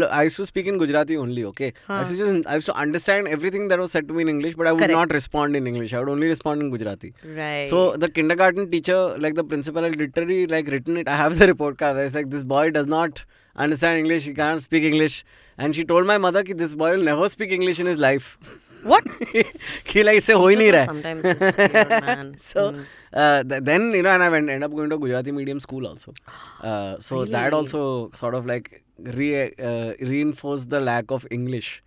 I used to speak in Gujarati only, okay? I used to understand everything that was said to me in English, but I would not respond in English. I would only respond in Gujarati. Right. So the kindergarten teacher, like the principal, had literally like written it. I have the report card where it's like, this boy does not understand English, he can't speak English. And she told my mother that this boy will never speak English in his life. What? He like say ho hi nahi raha. Sometimes just weird, man. So then and I ended up going to a Gujarati medium school also. So Really? that also sort of like reinforced the lack of English.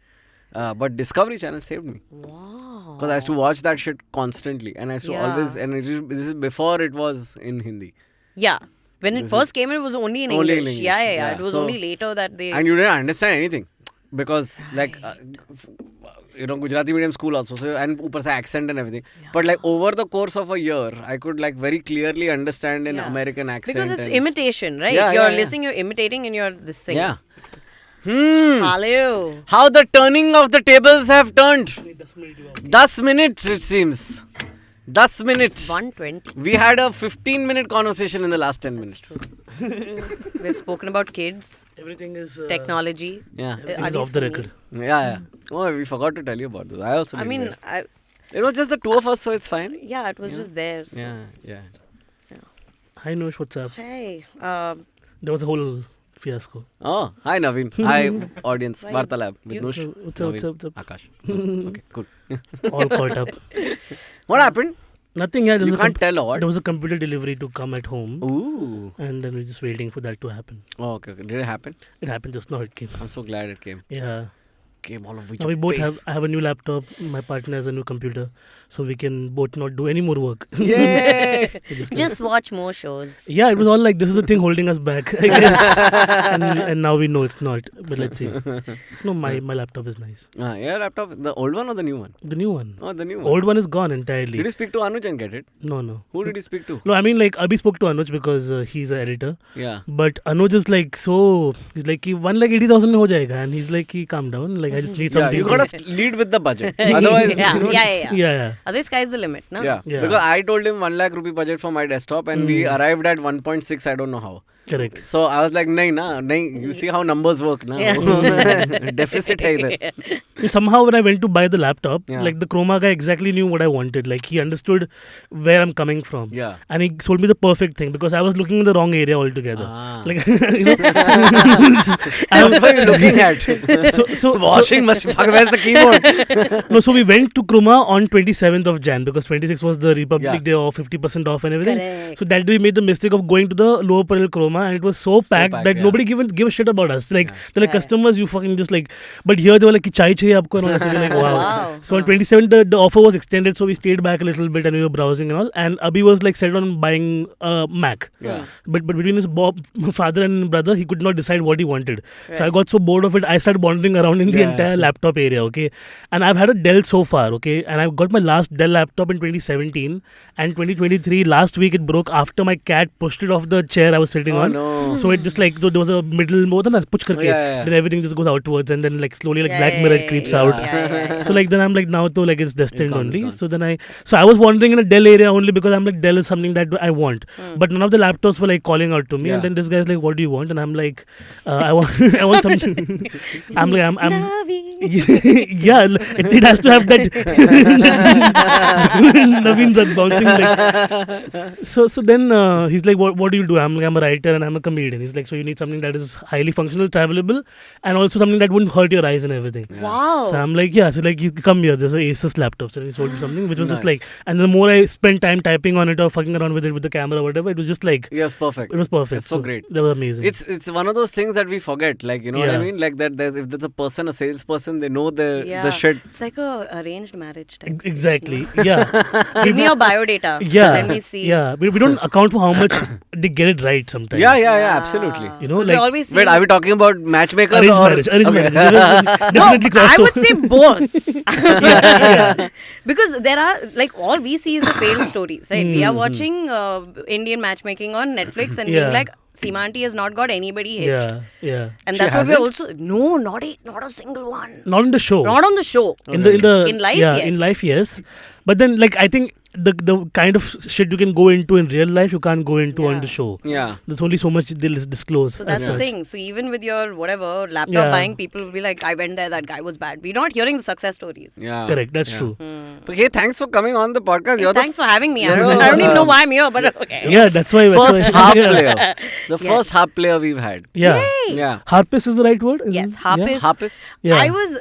But Discovery Channel saved me. Wow. Because I used to watch that shit constantly, and I used to always, and this is before it was in Hindi. Yeah. When it first came, it was only in English. English. Yeah. It was only later that they... And you didn't understand anything. Because like Gujarati medium school also, so, and upar se accent and everything. Yeah. But like over the course of a year, I could like very clearly understand in American accent. Because it's imitation, right? Yeah, you're listening, you're imitating, and you're this thing. Yeah. Hello. How the turning of the tables have turned. 10 minutes it seems. 10 minutes. It's 1:20. We had a 15-minute conversation in the last 10 minutes. We've spoken about kids. Everything is... technology. Yeah. Everything is off the record. Yeah. Oh, we forgot to tell you about this. I also didn't. It was just the two of us, so it's fine. Yeah, it was just there. So Yeah. Hi Nush, what's up? Hey. There was a whole fiasco. Oh, hi Navin. Hi audience. Varta Lab with Nush. What's up? Aakash. Okay, good. All caught up. What happened? Nothing. Yeah, You can't tell what? There was a computer delivery to come at home. Ooh. And then we're just waiting for that to happen. Oh, okay. Did it happen? It happened just now. It came. I'm so glad it came. Yeah. Came all over Now we both have. I have a new laptop. My partner has a new computer, so we can both not do any more work. Yay! Just watch more shows. Yeah, it was all like this is the thing holding us back, I guess. and now we know it's not. But let's see. No, my laptop is nice. Yeah, laptop. The old one or the new one? The new one. Oh, the new one. Old one is gone entirely. Did you speak to Anuj and get it? No. Who did you speak to? No, I mean like Abhi spoke to Anuj because he's an editor. Yeah. But Anuj is like so. He's like, 1,80,000 mein ho jayega, and he's like, calm down. Like I just need something. You gotta lead with the budget. Otherwise, yeah. The sky's the limit, no? Yeah. Because I told him 1 lakh rupee budget for my desktop, and we arrived at 1.6. I don't know how. Correct. So I was like, nahin. You see how numbers work, na? Deficit hai idhar. And somehow when I went to buy the laptop, like the chroma guy exactly knew what I wanted. Like he understood where I'm coming from. Yeah. And he sold me the perfect thing because I was looking in the wrong area altogether. Like what are you looking at? So washing machine. Where's the keyboard? No, so we went to Chroma on 27th of Jan because 26th was the Republic Day off, 50% off and everything. Correct. So that day we made the mistake of going to the lower Parel Chroma and it was so packed that nobody give a shit about us. Like they're like customers, you fucking just like. But here they were like, chai chahiye aapko, and all. So we're like, wow. So on 27th the offer was extended, so we stayed back a little bit and we were browsing and all. And Abhi was like set on buying a Mac. Yeah. But between his father and brother, he could not decide what he wanted. Right. So I got so bored of it, I started wandering around in the entire laptop area. Okay, and I've had a Dell so far. Okay, and I got my last Dell laptop in 2017, and 2023 last week it broke after my cat pushed it off the chair I was sitting on. No. So it just like, so there was a middle more than a push karke, then everything just goes outwards and then like slowly like Black Mirror it creeps out. So like then I'm like now to like it's destined only. So then I was wandering in a Dell area only because I'm like Dell is something that I want. But none of the laptops were like calling out to me. And then this guy's like, what do you want? And I'm like, I want something. I'm like, I'm yeah, it has to have that Navin bouncing like. So then he's like, what do you do? I'm like, I'm a writer and I'm a comedian. He's like, so you need something that is highly functional, travelable, and also something that wouldn't hurt your eyes and everything. Wow. So I'm like, yeah. So like, you come here. There's a Asus laptop. So he sold me something which was just like, and the more I spent time typing on it or fucking around with it with the camera or whatever, it was just like, yes, perfect. It was perfect. It's so great. They were amazing. It's one of those things that we forget. Like, you know what I mean? Like that if there's a person, a salesperson, they know the shit. It's like a arranged marriage type. Exactly. Yeah. Give me your biodata. Yeah. Let me see. Yeah. We don't account for how much they get it right sometimes. Yeah, absolutely. You know, like, wait, are we talking about matchmakers arranged marriage? Definitely no, I would say both. yeah. Because there are, like, all we see is the failed stories, right? We are watching Indian matchmaking on Netflix and being like, Seema Auntie has not got anybody hitched. Yeah. And that's what we're also... No, not a single one. Not on the show. Not on the show. In life, yes. In life, yes. But then, like, I think the kind of shit you can go into in real life, you can't go into on the show. Yeah. There's only so much they'll disclose. So that's as the such. thing. So even with your whatever laptop Yeah. buying, people will be like, I went there, that guy was bad. We're not hearing the success stories. Yeah. Correct, that's Yeah. true. Okay, thanks for coming on the podcast. Hey, thanks for having me. I you're don't even know the why I'm here, but okay. Yeah, that's why. first harp yeah. player. The first harp player we've had. Yeah. Yay! Yeah. Harpist is the right word? Yes, Yeah. harpist. Harpist. Yeah. I was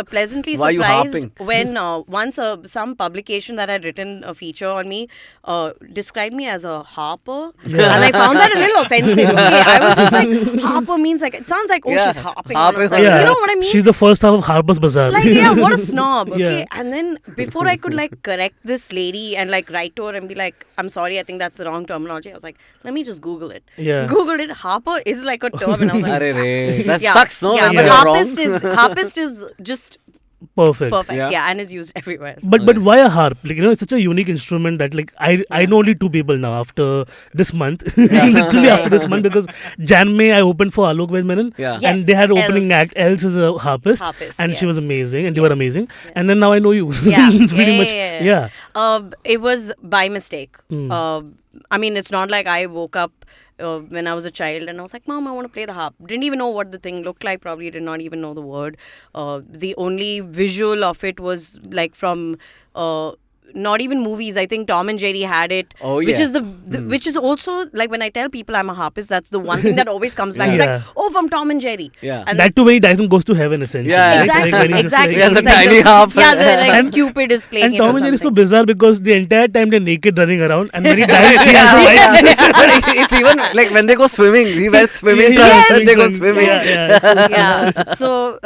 pleasantly Why are you surprised harping? when once some publication that had written a feature on me described me as a harper, Yeah. and I found that a little offensive. Okay, I was just like, harper means like, it sounds like, oh, Yeah. she's harping. Harp on us. is Like, like- you know what I mean? She's the first half of Harper's Bazaar. Like, yeah, what a snob. Okay, Yeah. and then before I could like correct this lady and like write to her and be like, I'm sorry, I think that's the wrong terminology. I was like, let me just Google it. Yeah. Googled it. Harper is like a term, and I was like, Arre re. That yeah, sucks, no? yeah, When but you're wrong. harpist is just Perfect. perfect. Yeah. Yeah, and is used everywhere. So. But why a harp? Like, you know, it's such a unique instrument that like I know only two people now after this month. Literally after this month, because Jan May I opened for Alok Vedmanan. Yeah. Yes, And they had opening Els. act. Els is a harpist. Harpist, And she was yes. amazing and they were Yes. amazing. And then now I know you. Yeah, It's pretty yeah, much yeah, yeah. It was by mistake. Mm. I mean, it's not like I woke up when I was a child and I was like, Mom, I want to play the harp. Didn't even know what the thing looked like. Probably did not even know the word. The only visual of it was like from not even movies. I think Tom and Jerry had it. Oh, which yeah. is which is also like when I tell people I'm a harpist, that's the one thing that always comes back. It's Yeah. like, oh, from Tom and Jerry. Yeah. And That too when Dyson goes to heaven essentially. Yeah, exactly, when he's just exactly. He has a It's like tiny harp. Yeah, like And- Cupid is playing And it Tom or and Jerry is so something. bizarre because the entire time they're naked running around and when he dies he has a white But it's even like when they go swimming, he wears swimming Yeah, trunks yeah. and they go Yes. swimming. Yeah. Yeah. So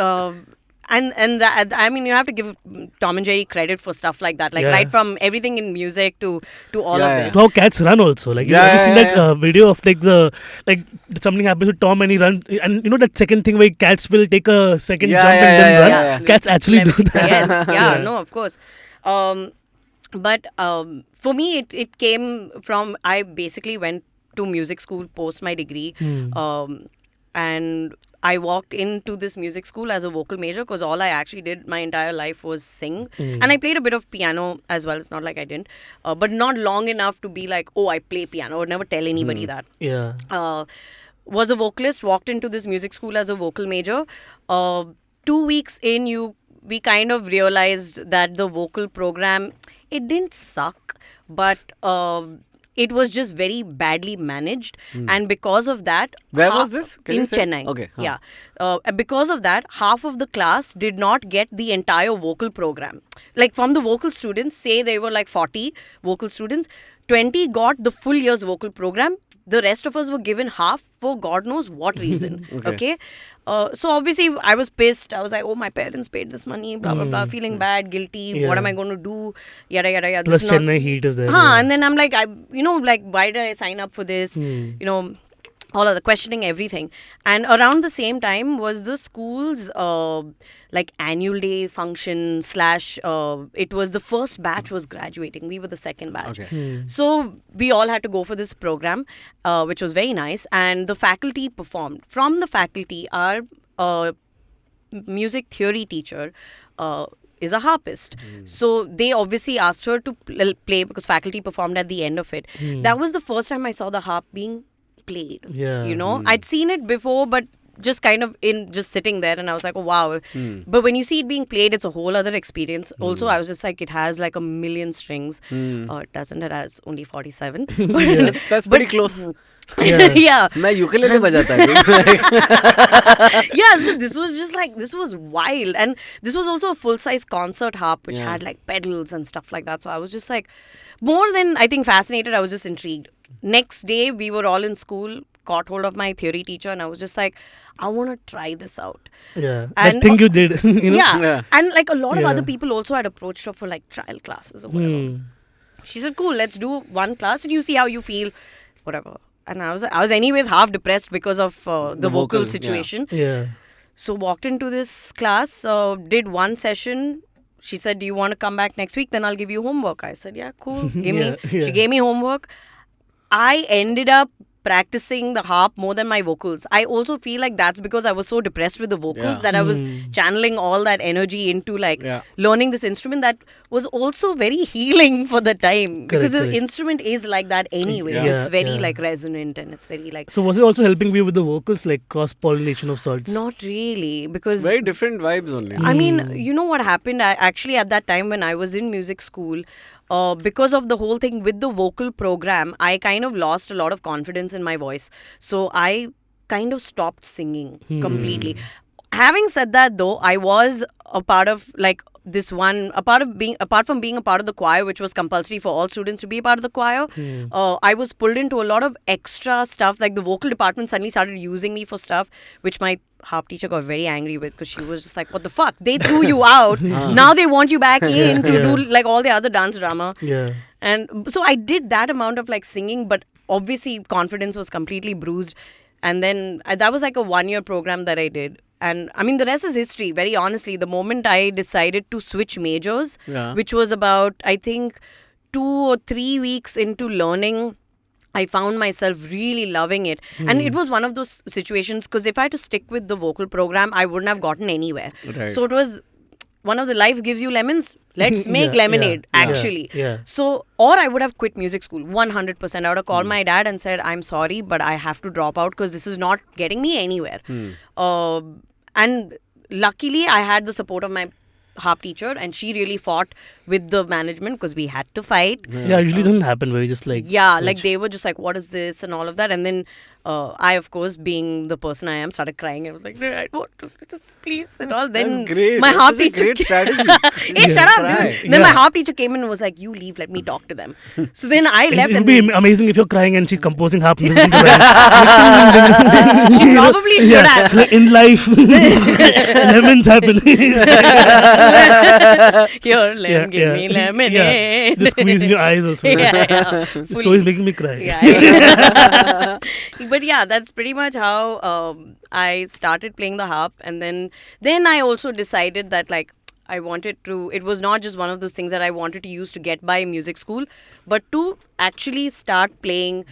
and that, I mean, you have to give Tom and Jerry credit for stuff like that, like Yeah. right from everything in music to all Yeah, of yeah. this. So how cats run also. Like you Yeah, have you seen yeah, that video of like something happens to Tom and he runs and you know that second thing where cats will take a second Yeah, jump yeah, and then yeah, run. yeah, yeah. Cats actually do that. Yes, yeah, no, of course. But for me, it came from, I basically went to music school post my degree, and I walked into this music school as a vocal major because all I actually did my entire life was sing. And I played a bit of piano as well. It's not like I didn't. But not long enough to be like, oh, I play piano. I would never tell anybody that. Yeah. Was a vocalist, walked into this music school as a vocal major. 2 weeks in, we kind of realized that the vocal program, it didn't suck, but it was just very badly managed. And because of that... Where was this? Can in you say? Chennai. Okay. Huh. Yeah. Because of that, half of the class did not get the entire vocal program. Like from the vocal students, say they were like 40 vocal students, 20 got the full year's vocal program. The rest of us were given half for God knows what reason. Okay. So obviously I was pissed. I was like, oh, my parents paid this money, blah, blah, blah, feeling bad, guilty. Yeah. What am I going to do? Yada, yada, yada. Plus This is not- Chennai heat is there. and then I'm like, why did I sign up for this? All of the questioning, everything. And around the same time was the school's like annual day function / it was the first batch was graduating. We were the second batch. Okay. So we all had to go for this program, which was very nice. And the faculty performed. From the faculty, our music theory teacher is a harpist. So they obviously asked her to play because faculty performed at the end of it. That was the first time I saw the harp being played. Yeah. I'd seen it before, but just kind of just sitting there, and I was like, oh wow. But when you see it being played, it's a whole other experience. Also, I was just like, it has like a million strings. It doesn't. It has only 47. But, That's pretty close. yeah. मैं ukulele बजाता है. Yeah, so this was wild. And this was also a full-size concert harp which had like pedals and stuff like that. So I was just like, more than I think fascinated, I was just intrigued. Next day we were all in school, caught hold of my theory teacher, and I was just like, I want to try this out. Yeah. And That thing you did. You know? Yeah. And like a lot of Yeah. other people also had approached her for like trial classes or whatever. She said, cool, let's do one class and you see how you feel, whatever. And I was anyways half depressed because of the vocal vocal, situation. Yeah. So walked into this class, did one session. She said, do you want to come back next week? Then I'll give you homework. I said, yeah, cool. Yeah. She gave me homework. I ended up practicing the harp more than my vocals. I also feel like that's because I was so depressed with the vocals that I was channeling all that energy into like learning this instrument that was also very healing for the time. Because the instrument is like that anyway. It's very like resonant and it's very like... So was it also helping you with the vocals, like cross-pollination of sorts? Not really, because... Very different vibes only. I mean, you know what happened? Actually, at that time when I was in music school, because of the whole thing with the vocal program, I kind of lost a lot of confidence in my voice. So I kind of stopped singing completely. Having said that, though, I was a part of like this one, apart from being a part of the choir, which was compulsory for all students to be a part of the choir, I was pulled into a lot of extra stuff. Like the vocal department suddenly started using me for stuff, which my harp teacher got very angry with, because she was just like, what the fuck? They threw you out. Now they want you back in to do like all the other dance drama. And so I did that amount of like singing, but obviously confidence was completely bruised. And then that was like a 1-year program that I did. And I mean, the rest is history, very honestly. The moment I decided to switch majors, which was about, I think, 2 or 3 weeks into learning, I found myself really loving it. And it was one of those situations, because if I had to stick with the vocal program, I wouldn't have gotten anywhere. So it was one of the life gives you lemons. Let's make lemonade, actually. So, or I would have quit music school, 100%. I would have called my dad and said, I'm sorry, but I have to drop out because this is not getting me anywhere. And luckily, I had the support of my harp teacher, and she really fought with the management because we had to fight. Usually doesn't happen where you just like... like they were just like, what is this and all of that. And then I, of course, being the person I am, started crying. I was like, I don't do this, please, and all. Then my harp teacher... Great strategy. Hey, shut up, dude. Then my harp teacher came in and was like, you leave, let me talk to them. So then I left. It would be amazing if you're crying and she's composing harp music. She probably should have. In life, lemons happen. Here, lemon, give me lemonade. Just squeezing your eyes also. The story is making me cry. But yeah, that's pretty much how I started playing the harp. And then I also decided that like I wanted to, it was not just one of those things that I wanted to use to get by music school, but to actually start playing.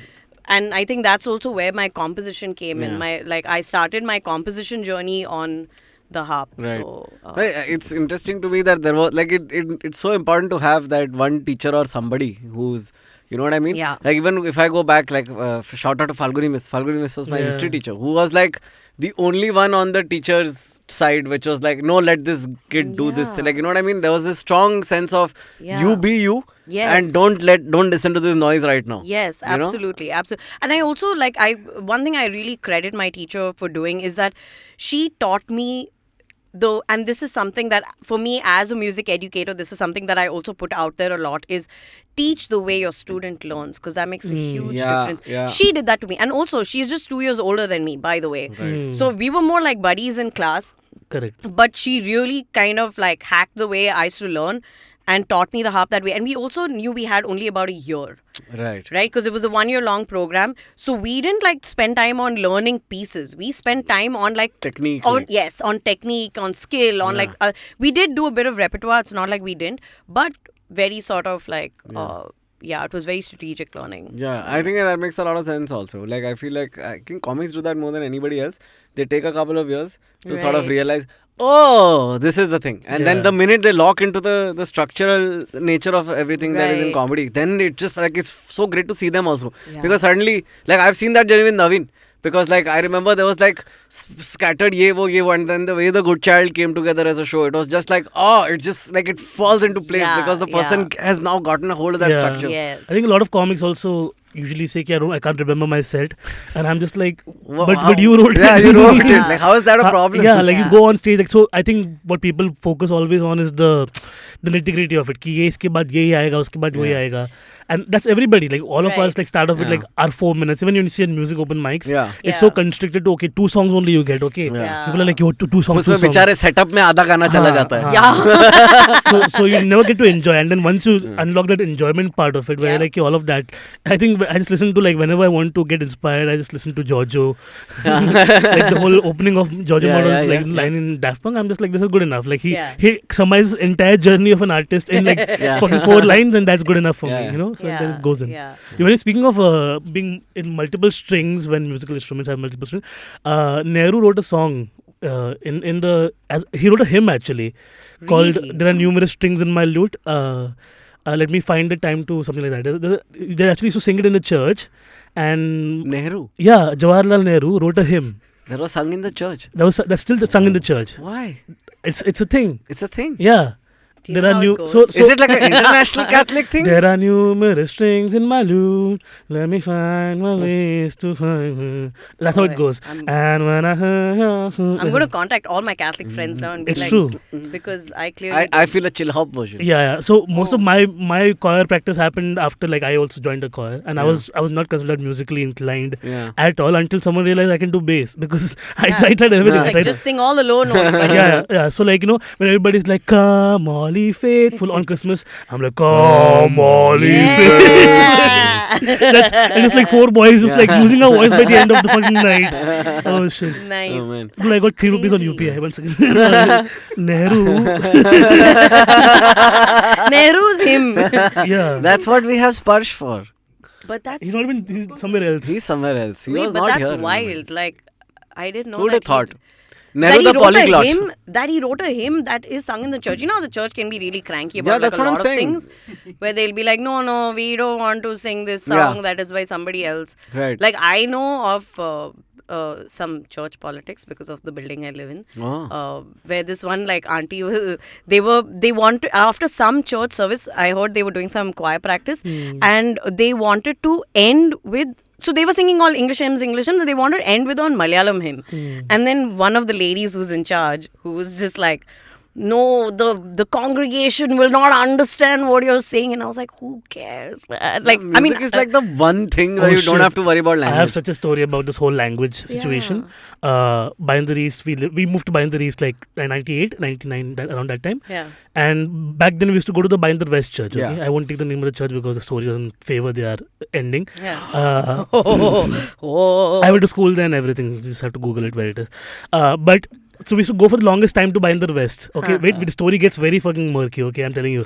And I think that's also where my composition came in. I started my composition journey on the harp. Right. So it's interesting to me that there was like it's so important to have that one teacher or somebody who's, you know what I mean? Yeah. Like even if I go back, like shout out to Falguni Miss. Falguni Miss was my history teacher, who was like the only one on the teacher's side, which was like, no, let this kid do this thing. Like, you know what I mean? There was this strong sense of you be you, and don't listen to this noise right now. Yes, absolutely. Absolutely. And I also one thing I really credit my teacher for doing is that she taught me and this is something that for me as a music educator, this is something that I also put out there a lot, is teach the way your student learns, because that makes a huge difference. She did that to me. And also, she's just 2 years older than me, by the way. So we were more like buddies in class. Correct. But she really kind of like hacked the way I used to learn and taught me the harp that way. And we also knew we had only about a year. Right? Because it was a 1-year-long program. So we didn't like spend time on learning pieces. We spent time on like... technique. On technique, on skill, on like... we did do a bit of repertoire. It's not like we didn't. But very sort of like... it was very strategic learning. Yeah, I think that makes a lot of sense also. Like, I feel like I think comics do that more than anybody else. They take a couple of years to sort of realize, oh, this is the thing. And then the minute they lock into the structural nature of everything that is in comedy, then it just like it's so great to see them also. Because suddenly, like I've seen that journey with Navin. Because like I remember there was like scattered ye wo, and then the way The Good Child came together as a show, it was just like, it just like it falls into place because the person has now gotten a hold of that structure. Yes. I think a lot of comics also usually say, I can't remember my set, and I'm just like, but you wrote it. Yeah, you wrote it. Like, how is that a problem? You go on stage. Like, so I think what people focus always on is the nitty-gritty of it. Ki ye iske baad yehi aayega, uske baad wahi aayega. And that's everybody. Like all of us like start off with like our 4 minutes. Even when you see in music open mics, it's so constricted to 2 songs only you get. Okay, people are like, 2 songs. उसमें बेचारे setup में आधा गाना चला जाता है. So you never get to enjoy. And then once you unlock that enjoyment part of it, where like all of that, I think I just listen to, like, whenever I want to get inspired, I just listen to Giorgio. Like the whole opening of Giorgio Moroder's line in Daft Punk, I'm just like, this is good enough. Like he summarizes entire journey of an artist in like fucking 4 lines, and that's good enough for me, you know. So then it goes in. Even speaking of being in multiple strings when musical instruments have multiple strings, Nehru wrote a song he wrote a hymn actually called "There Are Numerous Strings in My Lute." Let me find the time to something like that. They actually used to sing it in the church, and Nehru. Yeah, Jawaharlal Nehru wrote a hymn. That was sung in the church. That's still sung in the church. Why? It's a thing. It's a thing. Yeah. There are new. So is it like an international Catholic thing? There are numerous strings in my lute. Let me find my ways to find her. That's how it goes. And when I'm going to contact all my Catholic friends now and be it's true. Because I clearly I feel a chill hop version. Yeah. So most of my choir practice happened after, like, I also joined a choir, and I was not considered musically inclined at all until someone realized I can do bass, because I tried everything. Like, just sing all the low notes. Yeah. So, like, you know, when everybody's like, "Come all ye faithful" on Christmas, I'm like, "Come all ye faithful." And it's like 4 boys just like losing our voice by the end of the fucking night. Oh shit. Nice. Oh, man. Dude, I got 3 rupees on UPI. 1 second. Nehru. Nehru's hymn. Yeah. That's what we have Sparsh for. But that's... He's not even... He's somewhere else. He's somewhere else. He Wait, was but not that's here. wild. Like, I didn't know Who would that have thought? that Nehru he the wrote a polyglot. hymn, that he wrote a hymn that is sung in the church. You know how the church can be really cranky about that's like, a what lot I'm of saying. things, where they'll be like, no, we don't want to sing this song that is by somebody else. Right. Like, I know of some church politics because of the building I live in, where this one like auntie, they wanted, after some church service, I heard they were doing some choir practice, and they wanted to end with. So they were singing all English hymns, and they wanted to end with on Malayalam hymn. And then one of the ladies who's in charge, who was just like, no, the congregation will not understand what you're saying. And I was like, who cares, man? Like, music I mean, is like the one thing where you don't shit. have to worry about language. I have such a story about this whole language situation. Binder East, we moved to Binder East like 98, 99, around that time. Yeah. And back then we used to go to the Binder West church. Okay? Yeah. I won't take the name of the church because the story doesn't favor their ending. Yeah. I went to school then, everything. You just have to Google it where it is. But so we used to go for the longest time to Binder West. Okay, wait, the story gets very fucking murky. Okay, I'm telling you.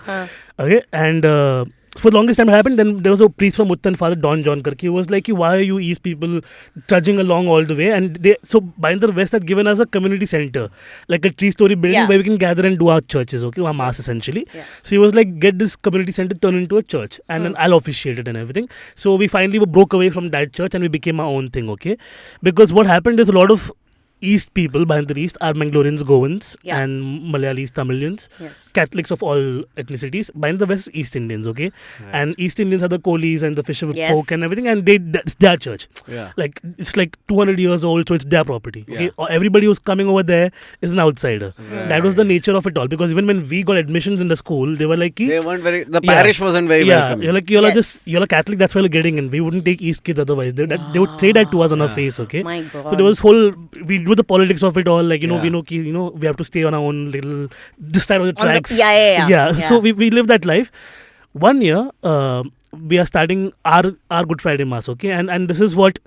Okay, and for the longest time it happened. Then there was a priest from Uttan, Father Don John Karki, who was like, why are you East people trudging along all the way? And so Binder West had given us a community center, like a 3-story building where we can gather and do our churches, okay, our mass essentially. Yeah. So he was like, get this community center turned into a church, and then I'll officiate it and everything. So we finally broke away from that church and we became our own thing, okay? Because what happened is a lot of East people, Binder East, are Mangaloreans, Goans, and Malayalis, Tamilians, Catholics of all ethnicities. Binder West is East Indians, okay? Right. And East Indians are the Kohlis and the fisher folk and everything, and that's their church. Yeah. Like, it's like 200 years old, so it's their property, okay? Everybody who's coming over there is an outsider. Right. That was the nature of it all, because even when we got admissions in the school, they were like, they weren't very, the parish wasn't very welcoming. You're like, you're a Catholic, that's why you're getting in. We wouldn't take East kids otherwise. They would say that to us on our face, okay? My God. So there was we do the politics of it all, like, we know, we have to stay on our own little this side of the tracks. So we live that life. One year, we are starting our Good Friday Mass, okay, and this is what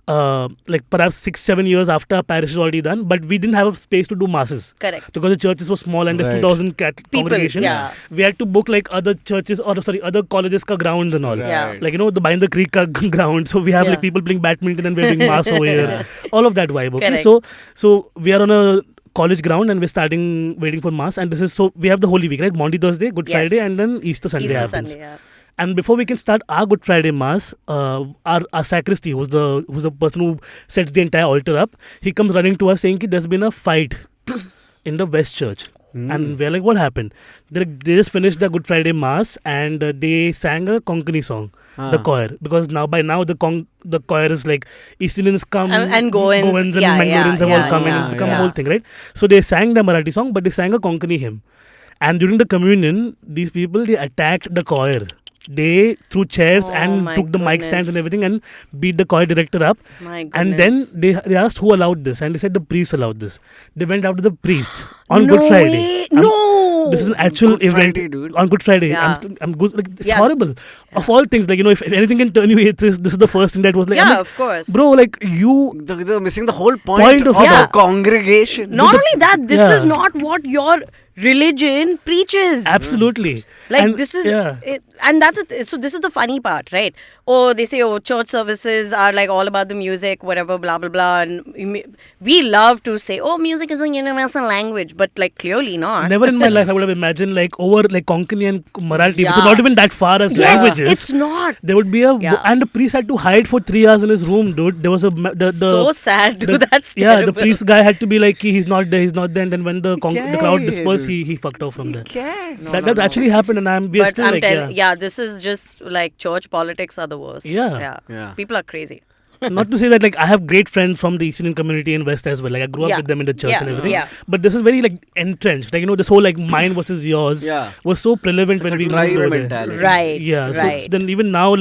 like perhaps 6-7 years after our parish is already done, but we didn't have a space to do masses. Correct. Because the churches were small and there's 2,000 congregation. We had to book like other churches other colleges ka grounds and all. Right. Like, the Binder Creek ka ground. So we have like people playing badminton and we're doing mass over here. All of that vibe, okay. Correct. So we are on a college ground and we're waiting for mass, and this is, so we have the Holy Week, right? Monday, Thursday, Good Friday, and then Easter Sunday happens. Sunday, And before we can start our Good Friday Mass, our sacristy, who's the person who sets the entire altar up, he comes running to us saying that there's been a fight in the West Church. And we're like, what happened? They just finished the Good Friday Mass and they sang a Konkani song, the choir. Because by now the choir is like East Indians come and Goans and Mangaloreans have all come in and become a whole thing, right? So they sang the Marathi song, but they sang a Konkani hymn. And during the communion, these people, they attacked the choir. They threw chairs and took the mic stands and everything and beat the choir director up. And then they asked who allowed this, and they said the priest allowed this. They went after the priest on Good Friday. No! this is an actual Good event Friday, dude. on Good Friday. Yeah. I'm good. Like, it's Yeah. horrible. Of all things, like, if anything can turn you atheist, this is the first thing that was like, I'm Yeah, like, of course. bro, like you. They're missing the whole point, Point of of it. the congregation. Not only that, this Yeah. is not what your religion preaches. Absolutely. Like And- this is, yeah. and that's it. So this is the funny part, right? Oh, they say, oh, church services are like all about the music, whatever, blah blah blah. And we love to say, oh, music is a universal language, but like clearly not. Never in my life I would have imagined like over like Konkani and Marathi, which Yeah. are not even that far as Yes, languages. it's not. There would be a Yeah. and the priest had to hide for 3 hours in his room, dude. There was a the So sad, dude. That's yeah. terrible. The priest guy had to be like, he's not there, he's not there. And then when the crowd Yeah, dispersed, dude. he fucked off from there. No, That actually happened, and we are But still I'm like telling, yeah, this is just like church politics are the worst. Yeah. Yeah. People are crazy. Not to say that like I have great friends from the East Indian community in West as well. Like I grew up Yeah. with them in the church Yeah. and everything. Yeah. But this is very like entrenched. Like this whole like mine versus yours Yeah. was so prevalent when like a we tribe moved over there. mentality. Right. Yeah. Right. So then even now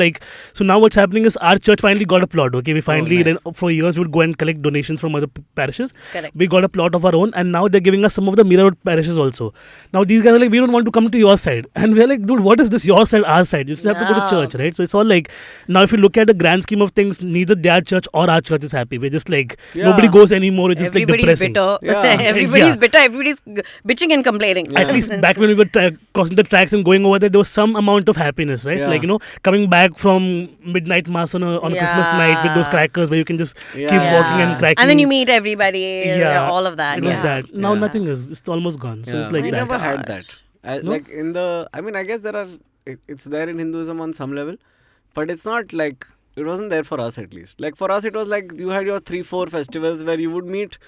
so now what's happening is our church finally got a plot. Okay, we finally nice. then for years we would go and collect donations from other parishes. Correct. We got a plot of our own, and now they're giving us some of the mirror parishes also. Now these guys are like, we don't want to come to your side, and we're like, dude, what is this your side, our side? You just have to go to No. church, right? So it's all like now if you look at the grand scheme of things, neither their church or our church is happy. We're just like Yeah. nobody goes anymore. It's just like Everybody's depressing. bitter. Yeah. Everybody's Yeah. bitter. Everybody's bitching and complaining. At least back when we were crossing the tracks and going over there was some amount of happiness, right? Yeah. Like coming back from midnight mass on a Christmas night with those Yeah. crackers where you can just keep Yeah. walking and cracking. And then you meet everybody. Yeah. All of that. It was yeah. that. Now Yeah. nothing is. It's almost gone. So it's like I that. never had that. No? Like I mean, I guess it's there in Hinduism on some level, but it's not like, it wasn't there for us at least. Like for us, it was like you had your 3-4 festivals where you would meet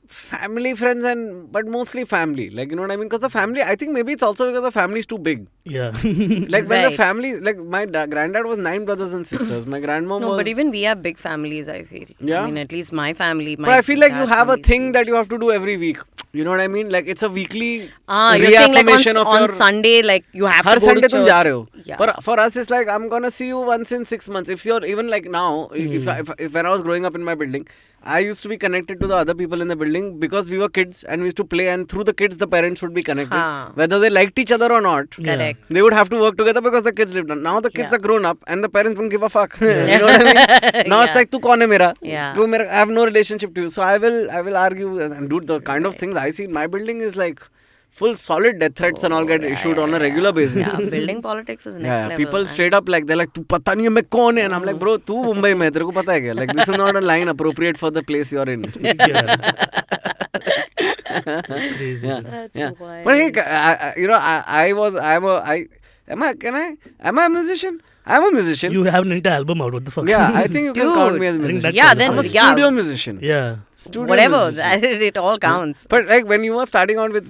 family, friends, but mostly family. Like, you know what I mean? Because the family, I think maybe it's also because the family is too big. Yeah. Like when the Right. family, like my granddad was 9 brothers and sisters. My grandmom No, was. but even we have big families, I feel. Yeah. I mean, at least my family. But I feel like you dad's have a family is thing huge. that you have to do every week. You know what I mean? Like it's a weekly You're saying like reaffirmation of on your. Sunday, like you have her to go Sunday to तुम church. जा रहे हो. Yeah. But for us, it's like I'm gonna see you once in 6 months. If you're even like now, if when I was growing up in my building, I used to be connected to the other people in the building because we were kids and we used to play, and through the kids the parents would be connected, Huh. whether they liked each other or not. Correct. They would have to work together because the kids lived on. Now the kids Yeah. are grown up and the parents don't give a fuck. You know what I mean? Now it's Yeah. like tu kaun hai mera? Yeah. Tu mera? I have no relationship to you. So I will argue, and dude, the kind of things I see in my building is like full solid death threats and all get issued on a regular basis. Yeah, building politics is next Yeah, level. people man. straight up like they're like, "तू पता नहीं है मैं कौन है?" And I'm like, "Bro, तू मुंबई में है, तेरे को पता है क्या?" Like this is not a line appropriate for the place you're in. Yeah. That's crazy. Yeah, dude. That's yeah. wild. But hey, am I a musician? I'm a musician. You have an entire album out. What the fuck? Yeah, I think you can count me as a I think musician. that Yeah, then I'm a yeah. studio musician. Yeah. Studio Whatever, musician. it all counts. But like when you were starting out with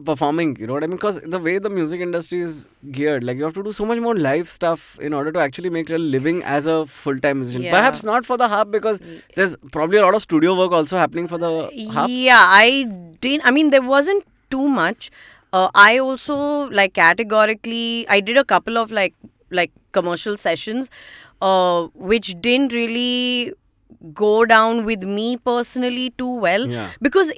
performing, you know what I mean? Because the way the music industry is geared, like you have to do so much more live stuff in order to actually make a living as a full-time musician. Yeah. Perhaps not for the harp because there's probably a lot of studio work also happening for the harp. Yeah, I mean, there wasn't too much. I also like categorically, I did a couple of like commercial sessions, which didn't really go down with me personally too well. Yeah. Because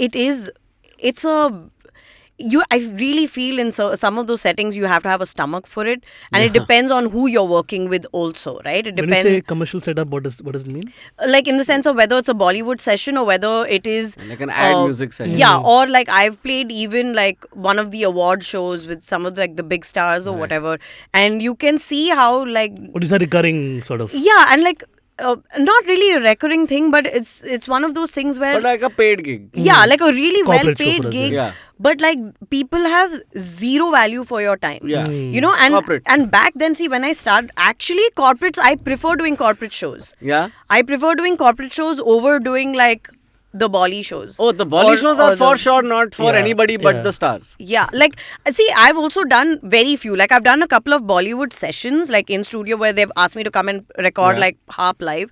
I really feel in some of those settings you have to have a stomach for it, and it depends on who you're working with also, right? It When depends. you say commercial setup, what does it mean? Like in the sense of whether it's a Bollywood session or whether it is Like an ad music session. Yeah, or like I've played even like one of the award shows with some of the big stars or whatever, and you can see how like What is a recurring sort of? yeah, and like not really a recurring thing, but it's one of those things where But like a paid gig. yeah, like a really well Corporate show paid for us, gig, yeah. but like people have zero value for your time. Yeah. You know, Corporate. and back then, see, when I started, actually corporates, I prefer doing corporate shows. Yeah. I prefer doing corporate shows over doing like the bolly shows. Oh, the bolly shows are for sure not for Yeah, anybody but yeah. the stars. Yeah, like, see, I've also done very few. Like, I've done a couple of Bollywood sessions, like in studio, where they've asked me to come and record, Yeah. like, harp live.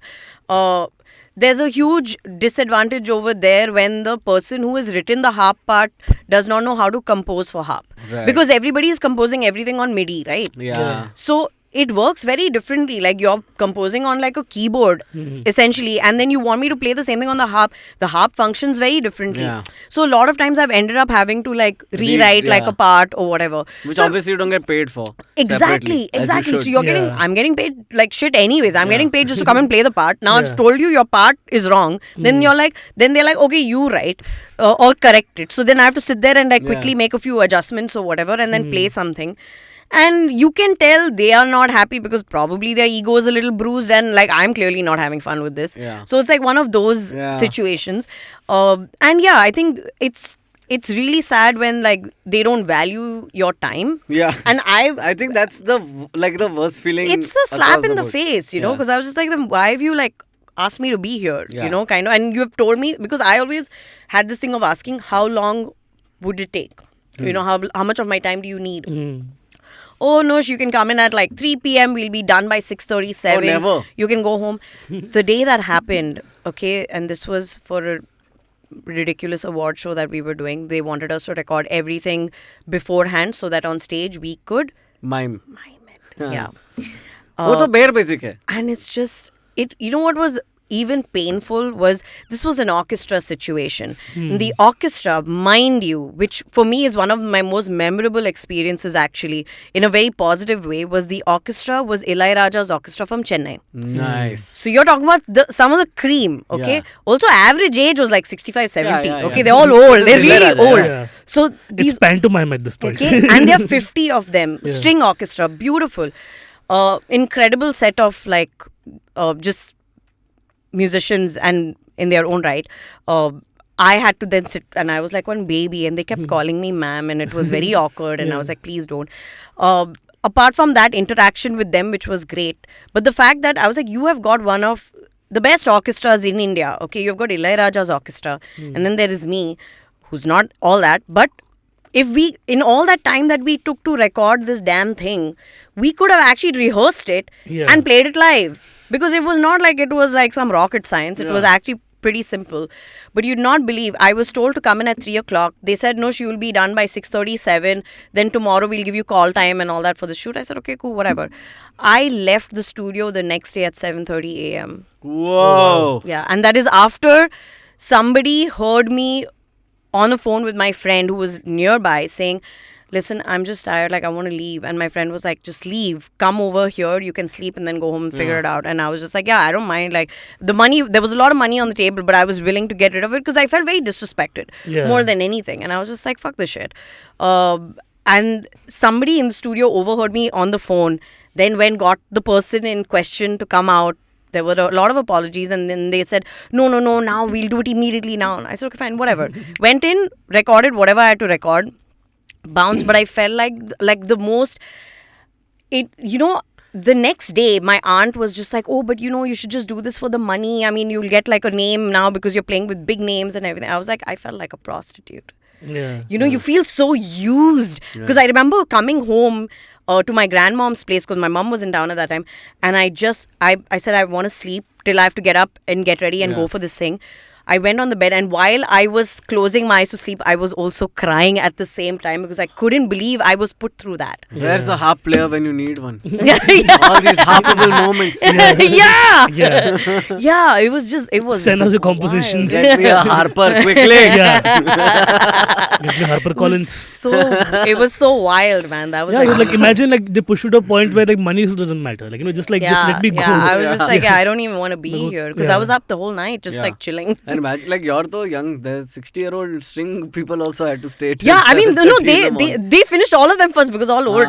There's a huge disadvantage over there when the person who has written the harp part does not know how to compose for harp. Right. Because everybody is composing everything on MIDI, right? Yeah. So, it works very differently. Like you're composing on like a keyboard essentially, and then you want me to play the same thing on the harp. The harp functions very differently. So a lot of times I've ended up having to like rewrite like a part or whatever, which so, obviously you don't get paid for. Exactly. So you're getting, I'm getting paid like shit anyways. I'm getting paid just to come and play the part. Now I've told you your part is wrong. Then you're like, then they're like, okay, you write or correct it. So then I have to sit there and like quickly make a few adjustments or whatever and then play something. And you can tell they are not happy because probably their ego is a little bruised and like I'm clearly not having fun with this. So it's like one of those situations. And yeah, I think it's really sad when like they don't value your time. And I think that's the worst feeling. It's a slap in the face, you know, because I was just like, then why have you like asked me to be here, you know, kind of, and you have told me, because I always had this thing of asking how long would it take, you know, how much of my time do you need? Oh, Nush, you can come in at like 3 p.m. We'll be done by 6:37. Oh, never. You can go home. The day that happened, okay, and this was for a ridiculous award show that we were doing. They wanted us to record everything beforehand so that on stage we could mime it. Yeah. वो तो bare basic है. And it's just, you know what was even painful was, this was an orchestra situation. The orchestra, mind you, which for me is one of my most memorable experiences actually, in a very positive way, was the orchestra was Ilaiyaraaja's orchestra from Chennai. Nice. So you're talking about some of the cream, okay? Also average age was like 65, 70. Okay, they're all old. They're really old. So it's pantomime at this point. Okay, and there are 50 of them. String orchestra, beautiful. Incredible set of like just musicians and in their own right. I had to then sit and I was like one baby and they kept calling me ma'am and it was very awkward and I was like, please don't. Apart from that interaction with them, which was great, but the fact that I was like, you have got one of the best orchestras in India. Okay, you've got Ilaiyaraaja's orchestra and then there is me, who's not all that, but if we, in all that time that we took to record this damn thing, we could have actually rehearsed it and played it live. Because it was not like it was like some rocket science. It was actually pretty simple. But you'd not believe, I was told to come in at 3 o'clock. They said, no, she will be done by 6:37. Then tomorrow we'll give you call time and all that for the shoot. I said, okay, cool, whatever. I left the studio the next day at 7:30 a.m. Whoa. Yeah, and that is after somebody heard me on the phone with my friend who was nearby saying, listen, I'm just tired, like I want to leave. And my friend was like, just leave, come over here, you can sleep and then go home and figure it out. And I was just like, yeah, I don't mind. Like the money, there was a lot of money on the table, but I was willing to get rid of it because I felt very disrespected more than anything. And I was just like, fuck this shit. And somebody in the studio overheard me on the phone, then got the person in question to come out. There were a lot of apologies and then they said, no, now we'll do it immediately now. And I said, okay, fine, whatever. Went in, recorded whatever I had to record. Bounced, but I felt like the most, you know, the next day my aunt was just like, oh, but you know, you should just do this for the money. I mean, you'll get like a name now because you're playing with big names and everything. I was like, I felt like a prostitute. You know, you feel so used. Because I remember coming home to my grandmom's place because my mom was in town at that time. And I said, I want to sleep till I have to get up and get ready and go for this thing. I went on the bed and while I was closing my eyes to sleep, I was also crying at the same time because I couldn't believe I was put through that. Where's the harp player when you need one? All these harpable moments. Yeah, it was send us your compositions. Get me a harper quickly. Get me Harper Collins. So it was so wild, man. That was like imagine like they push you to a point where like money doesn't matter. Like, you know, just like just let me go. I was just like, I don't even want to be here because I was up the whole night just like chilling. And imagine, like, you're so young, the 60-year-old string people also had to stay till I mean, no, they finished all of them first because all old.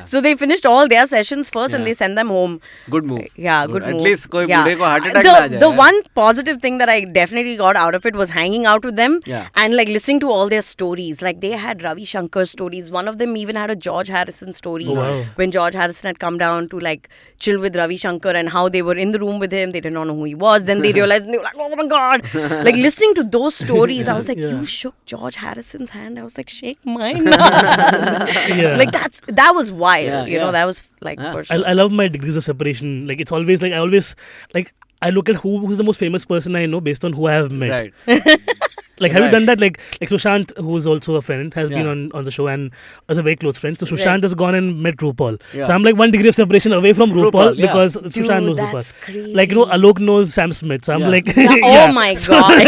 So they finished all their sessions first and they sent them home. Good move. Yeah, good move. At least koi bude ko heart attack na aa jaye. The one positive thing that I definitely got out of it was hanging out with them and like listening to all their stories. Like they had Ravi Shankar stories. One of them even had a George Harrison story when George Harrison had come down to like chill with Ravi Shankar and how they were in the room with him. They did not know who he was. Then they realized and they were like, oh my God. Like listening to those stories, I was like, you shook George Harrison's hand. I was like, shake mine. Like that was wild. You know, that was like for sure. I love my degrees of separation. Like it's always like I look at who's the most famous person I know based on who I have met. Right. Like, have you Right. done that? Like Sushant, who's also a friend, has been on the show and is a very close friend. So Sushant has gone and met RuPaul. Yeah. So I'm like 1 degree of separation away from RuPaul yeah. because Dude, Sushant knows that's RuPaul. crazy. Like, Alok knows Sam Smith. So I'm Yeah. like, Oh my god.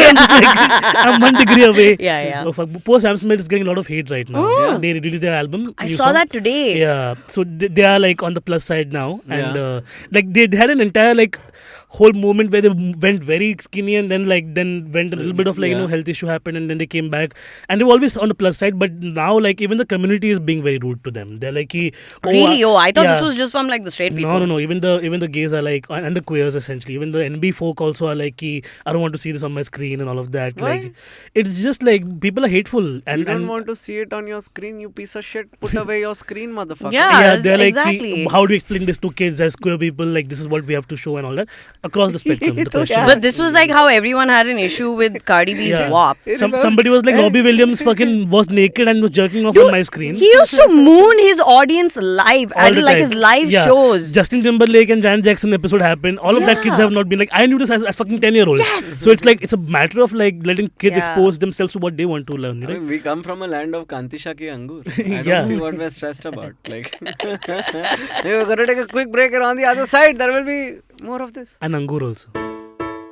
I'm 1 degree away. Yeah. Oh, fuck. Poor Sam Smith is getting a lot of hate right now. Oh. They released their album. I new saw song. that today. Yeah, so they are like on the plus side now, and Yeah. like they had an entire like whole movement where they went very skinny and then went a little bit of like Yeah. health issue happened and then they came back and they were always on the plus side, but now like even the community is being very rude to them. They're like, Really? Oh, I thought this yeah. was just from like the straight people. No. Even the gays are like, and the queers essentially. Even the NB folk also are like, I don't want to see this on my screen and all of that. Why? Like, it's just like people are hateful and You don't and want to see it on your screen, you piece of shit. Put away your screen, motherfucker. Yeah. they're like, exactly. how do you explain this to kids as queer people? Like, this is what we have to show and all that across the spectrum. The question. Yeah. But this was like how everyone had an issue with Cardi B's Yeah. WAP. Somebody was like, Robbie Williams fucking was naked and was jerking off Dude, on my screen. He used to moon his audience live All at the like time. his live Yeah. shows. Justin Timberlake and Janet Jackson episode happened. All of that kids Yeah. have not been like, I knew this as a fucking 10-year-old. Yes. So it's like, it's a matter of like letting kids Yeah. expose themselves to what they want to learn. I Right? mean, we come from a land of Kantisha ki Angur. I don't Yeah. see what we're stressed about. Like, we're going to take a quick break, and on the other side, there will be more of this. And Angur also.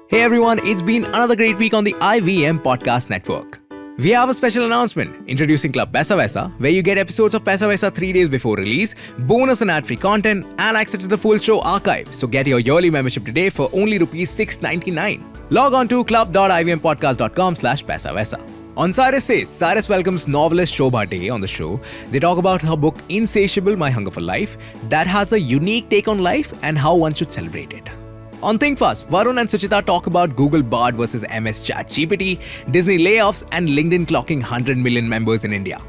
Hey everyone, it's been another great week on the IVM Podcast Network. We have a special announcement introducing Club Paisa Vaisa, where you get episodes of Paisa Vaisa 3 days before release, bonus and ad-free content, and access to the full show archive. So get your yearly membership today for only rupees $6.99. Log on to club.ivmpodcast.com/Paisa Vaisa. On Cyrus Says, Cyrus welcomes novelist Shobha Day on the show. They talk about her book Insatiable, My Hunger for Life, that has a unique take on life and how one should celebrate it. On Think Fast, Varun and Suchita talk about Google Bard versus MS ChatGPT, Disney layoffs, and LinkedIn clocking 100 million members in India.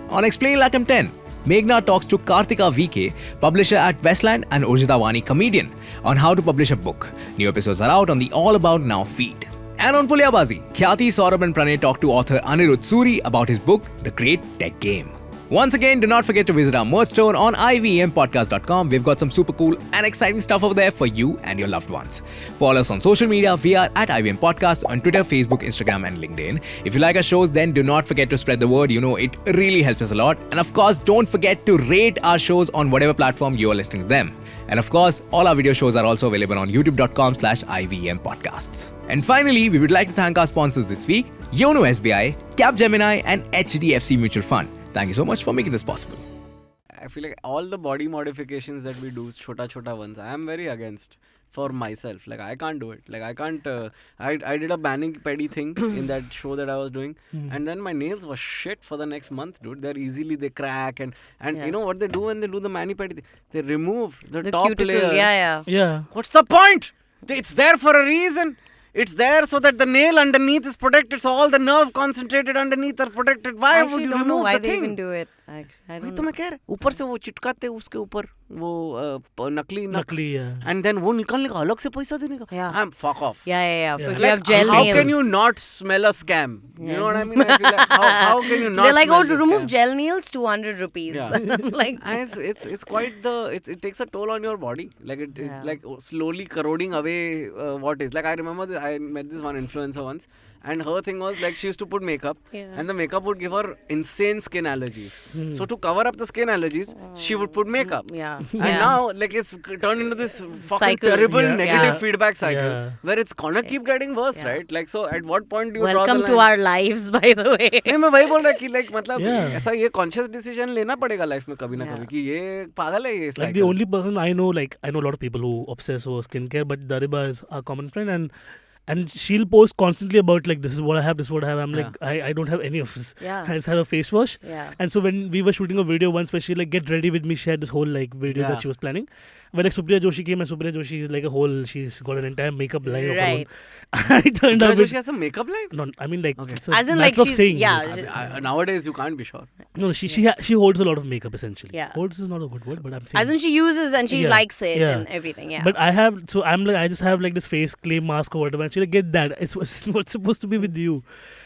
On Explain Like I'm 10, Meghna talks to Kartika VK, publisher at Westland, and Urjita Wani, comedian, on how to publish a book. New episodes are out on the All About Now feed. And on Pulyabazi, Khyati, Saurabh and Pranay talk to author Anirudh Suri about his book, The Great Tech Game. Once again, do not forget to visit our merch store on ivmpodcast.com. We've got some super cool and exciting stuff over there for you and your loved ones. Follow us on social media. We are at IVM Podcast on Twitter, Facebook, Instagram, and LinkedIn. If you like our shows, then do not forget to spread the word. You know, it really helps us a lot. And of course, don't forget to rate our shows on whatever platform you are listening to them. And of course, all our video shows are also available on youtube.com/IVM Podcasts. And finally, we would like to thank our sponsors this week, Yono SBI, Capgemini, and HDFC Mutual Fund. Thank you so much for making this possible. I feel like all the body modifications that we do, chota ones, I am very against for myself. Like, I can't do it. Like, I can't. I did a mani-pedi thing in that show that I was doing, and then my nails were shit for the next month, dude. They crack, and Yeah. you know what they do when they do the mani-pedi thing? They remove the top cuticle, layer. yeah. Yeah. What's the point? It's there for a reason. It's there so that the nail underneath is protected, so all the nerve concentrated underneath are protected. Why I would actually you don't know remove why the they thing? even do it. I वही don't तो know. मैं कह रहा हूँ ऊपर से वो चिटकाते उसके ऊपर वो नकली Nukli, yeah. and then वो निकालने का अलग से पैसा देने का Yeah. I'm fuck off. Yeah. Yeah. If you Like, have gel how nails. can you not smell a scam? You Yeah. know what I mean? I feel like, how can you not They're like, smell oh, to the remove scam? gel nails, 200 rupees. Yeah. Like, And it's quite it takes a toll on your body. Like it's Yeah. like slowly corroding away what is. Like I remember I met this one influencer once, and her thing was like she used to put makeup, Yeah. and the makeup would give her insane skin allergies. So to cover up the skin allergies, she would put makeup. yeah. And yeah. now, like, it's turned into this fucking Cycle. terrible Yeah. negative Yeah. feedback cycle Yeah. where it's gonna keep getting worse, Yeah. right? Like, so at what point do you Welcome draw the to line? our lives, by the way. नहीं मैं वही बोल रहा कि like मतलब Yeah. ऐसा ये conscious decision लेना पड़ेगा life में कभी ना Yeah. कभी कि ये पागल है ये Like the cycle. only person I know a lot of people who obsess over skincare, but Dariba is our common friend and she'll post constantly about like this is what I have, this is what I have. I'm like I don't have any of this. Yeah. I just have a face wash. Yeah. And so when we were shooting a video once where she like get ready with me, she had this whole like video Yeah. that she was planning. When like Supriya Joshi came and Supriya Joshi is like a whole, she's got an entire makeup line of her own. Right. I turned Supriya out Joshi has a makeup line? no, I mean like Okay. it's a As in, matter like, of she's- saying. yeah, I mean, just- nowadays you can't be sure. No, she holds a lot of makeup essentially. Yeah. Holds is not a good word, but I'm saying. As in, she uses and she Yeah. likes it Yeah. and everything. Yeah. But I have, so I'm like, I just have like this face clay mask or whatever. And she like, get that. It's what's supposed to be with you.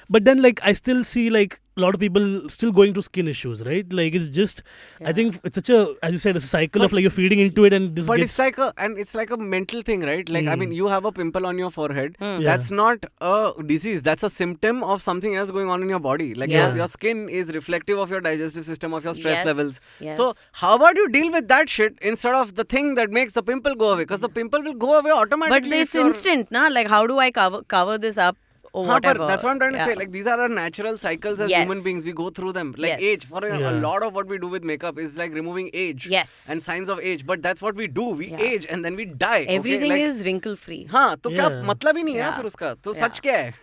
But then like I still see like a lot of people still going through skin issues, right? Like it's just, I think it's such a, as you said, it's a cycle of like you're feeding into it and this But gets... it's like a mental thing, right? Like, I mean, you have a pimple on your forehead. Yeah. That's not a disease. That's a symptom of something else going on in your body. Like, your skin is reflective of your digestive system, of your stress levels. Yes. So, how about you deal with that shit instead of the thing that makes the pimple go away? Because the pimple will go away automatically. But it's instant, na? Like, how do I cover this up? Or whatever. But that's what I'm trying to say. Like, these are our natural cycles as human beings. We go through them. Like age. For a lot of what we do with makeup is like removing age. Yes. And signs of age. But that's what we do. We age and then we die. Everything okay? Like, is wrinkle free. हाँ तो क्या मतलब ही नहीं है ना फिर उसका तो सच क्या है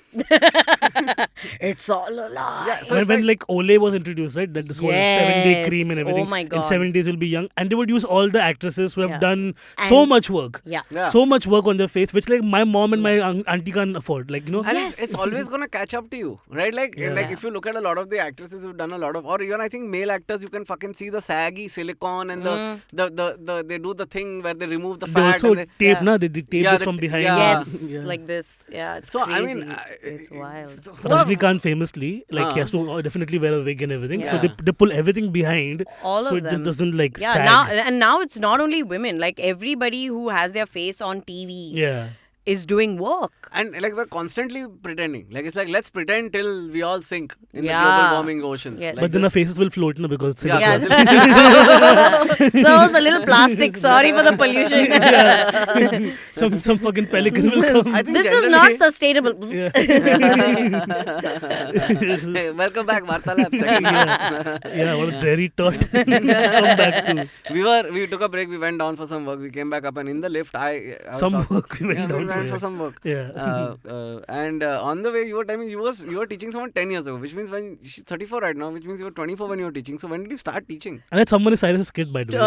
It's all a lie. Yeah, so when like Olay was introduced, right? That this whole 7-day cream and everything. Oh my God. In 7 days you'll be young. And they would use all the actresses who have done And so much work. Yeah. So much work on their face, which like my mom and my auntie can't afford. Like, you know. and it's always gonna catch up to you, right? Like if you look at a lot of the actresses who've done a lot of, or even I think male actors, you can fucking see the saggy silicone and the they do the thing where they remove the They fat. also and tape, na? They tape this from behind. Yes, like this. Yeah, it's So, crazy. I mean, it's wild. Rajnikant famously, like he has to definitely wear a wig and everything. So Yeah. they pull everything behind, All so of it just them. doesn't like Yeah, sag. now it's not only women. Like everybody who has their face on TV Yeah. is doing work. And like we're constantly pretending. Like it's like let's pretend till we all sink in the Yeah. global warming oceans. Yes. Like But then our this- faces will float, no, because Yeah, silicone. So it's a little plastic. Sorry for the pollution. some fucking pelican will come. I think This is not generally- sustainable. Hey, welcome back, Varta Lab. Second. Yeah, what a very taut. Come back to We took a break. We went down for some work. We came back up, and in the lift, I was some talk- work. We went Yeah, down we went for for some work. Yeah. And on the way, you were telling me you were teaching someone 10 years ago, which means when she's 34 right now, which means you were 24 when you were teaching. So when did you start teaching? And that someone is Cyrus's kid, by the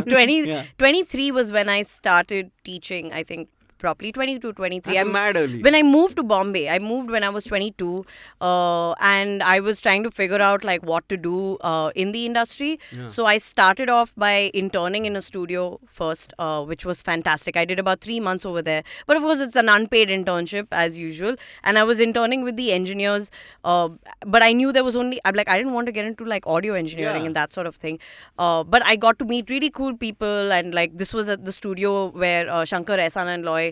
way. 23 was when I started teaching, I think. Properly 22, 23. That's mad early. When I moved to Bombay, I moved when I was 22, and I was trying to figure out like what to do in the industry. Yeah. So I started off by interning in a studio first, which was fantastic. I did about 3 months over there, but of course it's an unpaid internship as usual. And I was interning with the engineers, but I knew there was only I didn't want to get into like audio engineering and that sort of thing. But I got to meet really cool people, and like this was at the studio where Shankar, Ehsan and Loy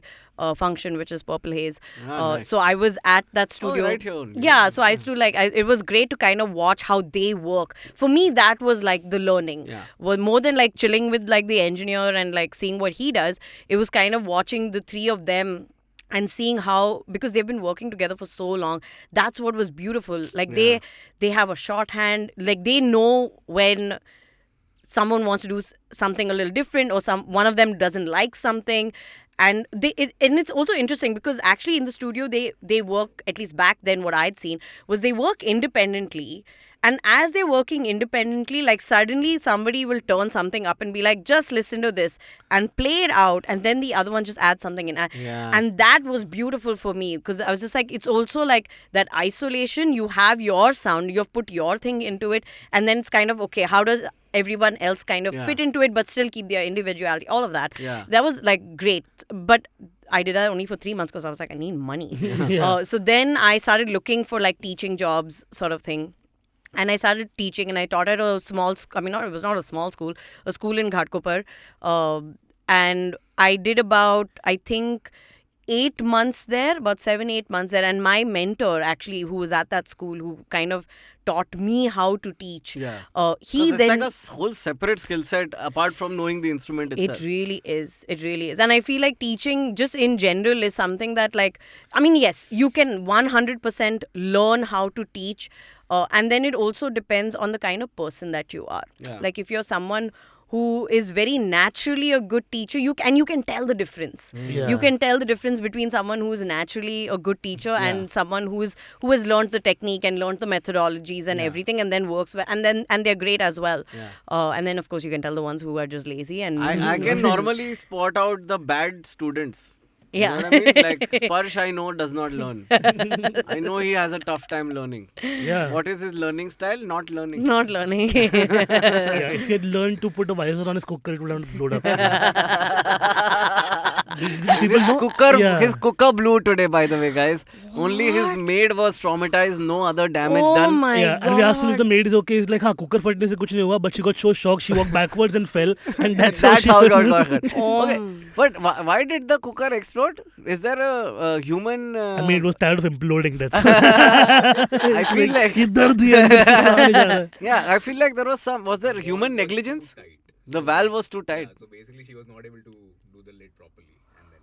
function, which is Purple Haze. Nice. So I was at that studio. right here only. Yeah, so I used to it was great to kind of watch how they work. For me, that was like the learning. Yeah. Well, more than like chilling with like the engineer and like seeing what he does, it was kind of watching the three of them and seeing how, because they've been working together for so long, that's what was beautiful. Like they have a shorthand, like they know when someone wants to do something a little different, or one of them doesn't like something. And it's also interesting because actually in the studio they work, at least back then what I'd seen was they work independently, and as they're working independently, like suddenly somebody will turn something up and be like, just listen to this and play it out, and then the other one just adds something in. And that was beautiful for me because I was just like, it's also like that isolation. You have your sound, you've put your thing into it, and then it's kind of okay, how does everyone else kind of fit into it but still keep their individuality, all of that. That was like great. But I did that only for 3 months because I was like, I need money. So then I started looking for like teaching jobs sort of thing. And I started teaching, and I taught at a small, it was not a small school, a school in Ghatkopar. And I did about, I think, 8 months there, about 7-8 months there. And my mentor actually, who was at that school, who kind of taught me how to teach. He it's then like a whole separate skill set apart from knowing the instrument itself. It really is. It really is. And I feel like teaching just in general is something that like, I mean, yes, you can 100% learn how to teach. And then it also depends on the kind of person that you are. Like if you're someone who is very naturally a good teacher, you can tell the difference. You can tell the difference between someone who is naturally a good teacher and someone who has learned the technique and learned the methodologies and everything, and then works well, and they're great as well. And then of course you can tell the ones who are just lazy. And I can normally spot out the bad students. Yeah. You know what I mean? Like Sparsh, I know, does not learn. I know he has a tough time learning. Yeah. What is his learning style? Not learning. Not learning. If he had learned to put a visor on his cooker, it would have blown up. People His know. cooker, Yeah. his cooker blew today, by the way, guys. Only his maid was traumatized. No other damage Oh done. my Yeah, god. and we asked him if the maid is okay. He's like, हाँ, cooker फटने से कुछ नहीं हुआ, but she got so shocked, she walked backwards and fell, and that's That's she how it got hurt. Oh. Okay, but why did the cooker explode? Is there a human? I mean, it was tired of imploding. That's I feel like ये दर्द ही अंदर से सामने जा रहा है. yeah, I feel like there was some. Was there human negligence? The valve was too tight. So basically, she was not able to do the lid properly. And then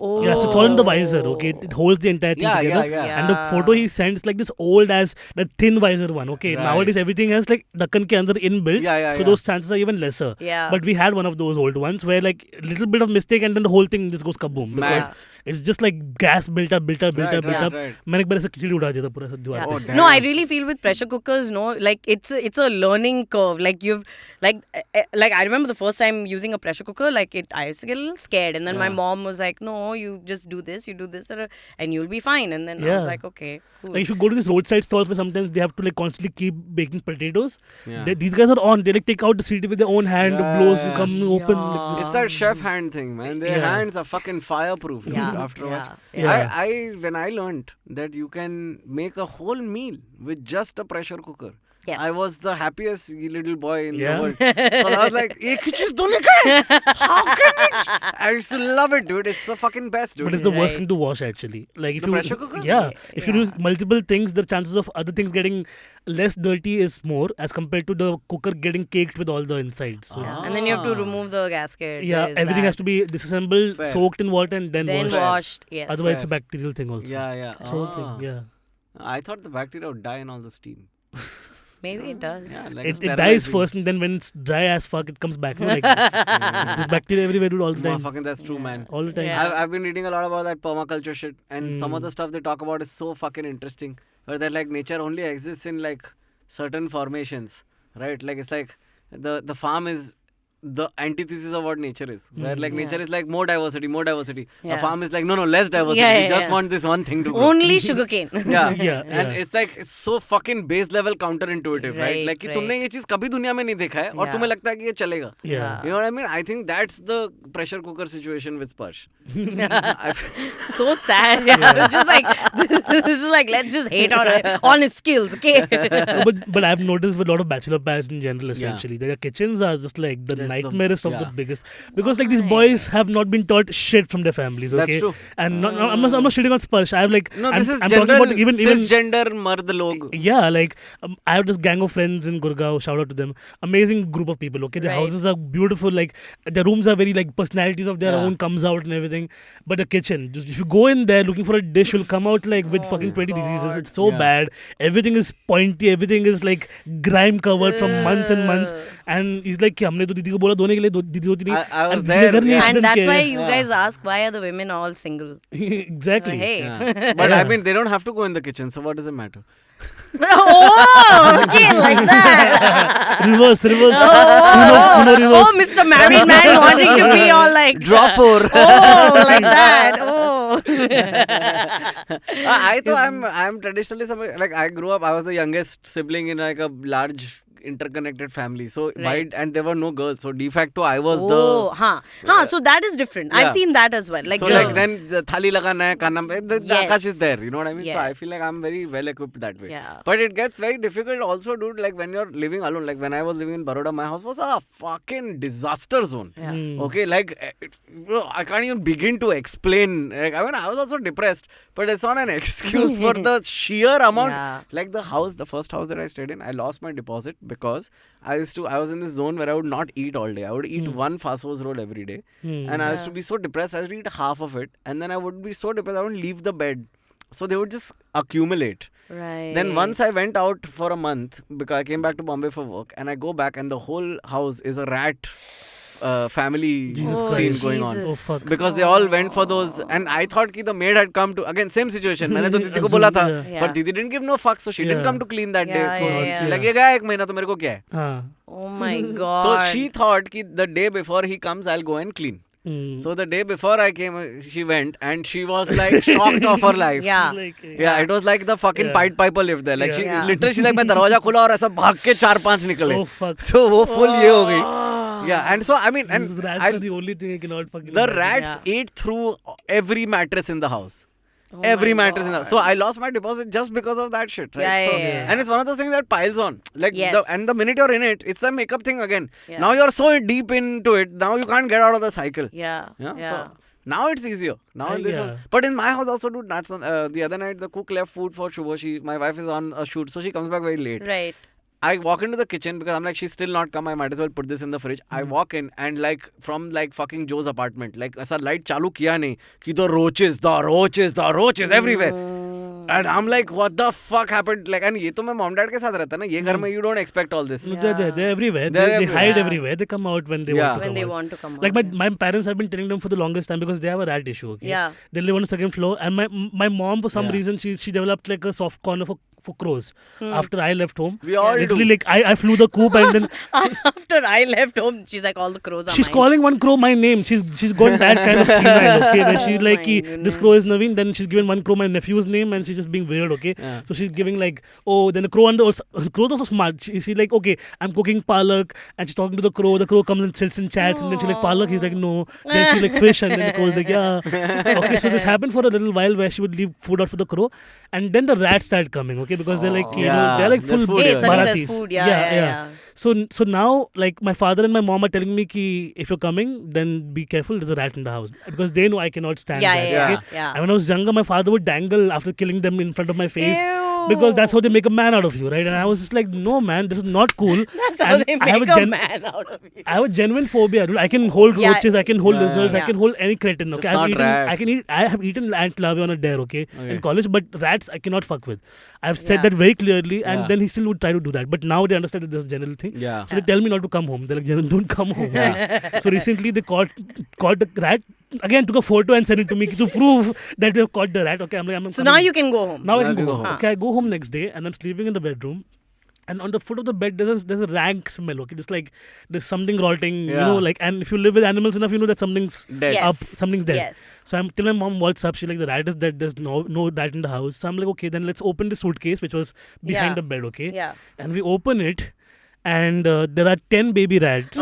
Oh. Yeah, so it's all in the visor, okay? It holds the entire thing Yeah, together. yeah. And the photo he sent is like this old as the thin visor one, okay? Right. Nowadays everything has like Dakkan ke andar inbuilt, Yeah, so yeah. those chances are even lesser. Yeah. But we had one of those old ones where like a little bit of mistake and then the whole thing just goes kaboom. Because Mad. it's just like gas built up. Right. मैंने एक बार ऐसे खिचड़ी उड़ा दिया था पूरा सब दीवार Yeah. पे. Oh, damn. No, I really feel with pressure cookers, no, like it's a learning curve. Like you've like I remember the first time using a pressure cooker, like I used to get a little scared, and then my Yeah. mom was like, "No, you just do this, and you'll be fine." And then I Yeah. was like, "Okay, cool." Like if you go to these roadside stalls where sometimes they have to like constantly keep baking potatoes, Yeah. these guys are on. They like take out the CD with their own hand, Yeah, blows, yeah. come open. Yeah. Like this. It's that chef hand thing, man. Their Yeah. hands are fucking fireproof. dude, Yeah, After a yeah, while. yeah. I when I learned that you can make a whole meal with just a pressure cooker. Yes. I was the happiest little boy in Yeah. the world. Because I was like, एक ही चीज़ धोने का है? How can it? I used to love it, dude. It's the fucking best, dude. But it's the worst Right. thing to wash actually. Like if The you pressure cooker? Yeah. If you Yeah. do multiple things, the chances of other things getting less dirty is more as compared to the cooker getting caked with all the insides. So it's- And then you have to Ah. remove the gasket. yeah, this, everything that. has to be disassembled, Fair. soaked in water, and then then washed. washed. Yes. Otherwise, it's a Fair. bacterial thing also. Yeah. It's a whole thing. Ah. Yeah. I thought the bacteria would die in all the steam. Maybe it does. Yeah, like It dies sterilizing. first, and then when it's dry as fuck, it comes back. No? Like there's bacteria everywhere, dude, all the time. Motherfucking, that's true, man. All the time. Yeah. I've been reading a lot about that permaculture shit, and some of the stuff they talk about is so fucking interesting. Where that like nature only exists in like certain formations, right? Like it's like the farm is the antithesis of what nature is. Where like nature is like more diversity. Yeah. A farm is like no, less diversity. Yeah, we yeah, just yeah. want this one thing to grow. Only sugarcane. Yeah. Yeah, And yeah. it's like it's so fucking base level counterintuitive, right? Right, Like कि right. तुमने ये चीज कभी दुनिया में नहीं देखा है और Yeah. तुम्हें लगता है कि ये चलेगा. Yeah. You know what I mean? I think that's the pressure cooker situation with Sparsh. I f- So sad. Yeah. Just like this is like let's just hate on his skills, okay? No, but I've noticed with a lot of bachelor pads in general, essentially, their kitchens are just like the That's the- nightmareest of the yeah. biggest, because like these boys have not been taught shit from their families. Okay, That's true. And I'm not shitting on Sparsh. I have like No, this is I'm talking general about even cisgender mard log. yeah, like I have this gang of friends in Gurgaon. Shout out to them. Amazing group of people. Okay, their Right. houses are beautiful. Like their rooms are very like personalities of their Yeah. own comes out and everything. But the kitchen, just if you go in there looking for a dish, you'll come out like with fucking 20 diseases. It's so Yeah. bad. Everything is pointy. Everything is like grime covered from months and months. And he's like, कि हमने तो दीदी को बोला धोने के लिए दीदी होती नहीं. I was And there, दीदी घर नहीं, yeah. she And didn't that's care. why you Yeah. guys ask why are the women all single? Exactly. Hey. Yeah. But I Yeah. mean, they don't have to go in the kitchen, so what does it matter? Oh, okay, like that. Reverse. Uno Oh, reverse. Mr. Married Man wanting to be all like Drop or Oh, like that. Oh. I thought I'm traditionally somebody like I grew up. I was the youngest sibling in like a large interconnected family. So Right. and there were no girls. So de facto I was Oh, so that is different. I've Yeah. seen that as well. Like so the, like then the thali lagana hai, kanam, the Yes. Aakash is there. You know what I mean? So Yeah. I feel like I'm very well equipped that way. Yeah. But it gets very difficult also, dude. Like when you're living alone. Like when I was living in Baroda, my house was a fucking disaster zone. Yeah. Okay, like I can't even begin to explain. Like, I mean, I was also depressed, but it's not an excuse for the sheer amount. Yeah. Like the first house that I stayed in, I lost my deposit because I was in this zone where I would not eat all day. I would eat one fast food roll every day, and I used to be so depressed. I would eat half of it, and then I would be so depressed I wouldn't leave the bed. So they would just accumulate. Right. Then once I went out for a month because I came back to Bombay for work, and I go back and the whole house is a rat family Jesus scene Christ. going on. Oh fuck. Because they all went for those, and I thought ki the maid had come to again same situation. मैंने तो दीदी को बोला था, Yeah. but दीदी didn't give no fuck, so she didn't Yeah. come to clean that Yeah, day. yeah, yeah. लगेगा एक महीना तो मेरे को क्या है? हाँ. Oh my god. So she thought ki the day before he comes, I'll go and clean. So the day before I came, she went and she was like shocked of her life. Yeah. Like, Yeah, it was like the fucking Yeah. Pied Piper lived there. Like Yeah. she Yeah. literally she's like मैं दरवाजा खुला और ऐसा भाग के 4-5 निकले. Oh fuck. So वो full ये हो गई. Yeah, and so I mean, and These rats are the only thing I cannot fucking the imagine. rats ate through every mattress in the house. Oh Every my mattress in the house. So I lost my deposit just because of that shit, right? Yeah, so, yeah. And it's one of those things that piles on. Like, Yes. and the minute you're in it, it's the makeup thing again. Yeah. Now you're so deep into it, now you can't get out of the cycle. Yeah. So now it's easier. Now in this yeah. house. But in my house also, dude, that's the other night the cook left food for Shubho. My wife is on a shoot, so she comes back very late. Right. I walk into the kitchen because I'm like, she's still not come. I might as well put this in the fridge. I walk in and like from like fucking Joe's apartment, like ऐसा light चालू किया नहीं कि the roaches everywhere. And I'm like, what the fuck happened? Like, and ये तो मैं mom dad के साथ रहता ना. ये घर में you don't expect all this. No, they're everywhere. They're They hide everywhere. everywhere. They come out when they Yeah. want to When come they out. want to come Like out. my parents have been telling them for the longest time because they have a rat issue. Okay? Yeah. They live on the second floor, and my mom for some Yeah. reason she developed like a soft corner for crows after I left home. We all Literally do. like I flew the coop and then After I left home, she's like, all the crows are she's mine. calling one crow my name. She's got that kind of senile. Okay, where she's like, my "Ki, this crow is Navin." Then she's given one crow my nephew's name, and she's just being weird. Okay, Yeah. so she's giving like, oh, then the crow crow's also smart. She's like, okay, I'm cooking palak, and she's talking to the crow. The crow comes and sits and chats, and then she's like, palak. He's like, no. Then she's like, fish, and then the crow's like, yeah. Okay, so this happened for a little while where she would leave food out for the crow, and then the rats started coming. Okay, because they're like, you know, Yeah, they're like there's full food Hey, here. suddenly there's Marathis. food. Yeah. So now, like, my father and my mom are telling me ki if you're coming, then be careful. There's a rat in the house because they know I cannot stand that. Yeah. Okay? And when I was younger, my father would dangle after killing them in front of my face Ew. because that's how they make a man out of you, right? And I was just like, no, man, this is not cool. That's how And they I have make a a gen- man out of you. I have a genuine phobia, dude. I can hold Yeah. roaches, I can hold Yeah. lizards, I Yeah. can hold any cretin. Okay, Just not rat. I have eaten ant larvae on a dare, okay, Okay. in college, but rats I cannot fuck with. I've said Yeah. that very clearly, and Yeah. then he still would try to do that. But now they understand that there's a general thing. Yeah. So they tell me not to come home. They're like, "Jaran, don't come home." So recently they caught the rat. Again, took a photo and sent it to me to prove that they've caught the rat. Okay, I'm like, So now you can go home. now I Now can you go go home. home. Okay, I go home next day and I'm sleeping in the bedroom. And on the foot of the bed, there's a rank smell. Okay, just like there's something rotting. You Yeah. know, like, and if you live with animals enough, you know that something's Dead. Yes. up, something's dead. Yes. So I'm telling my mom what's up. She's like, the rat is dead. There's no rat in the house. So I'm like, okay, then let's open the suitcase which was behind Yeah. the bed. Okay, Yeah. and we open it, and there are 10 baby rats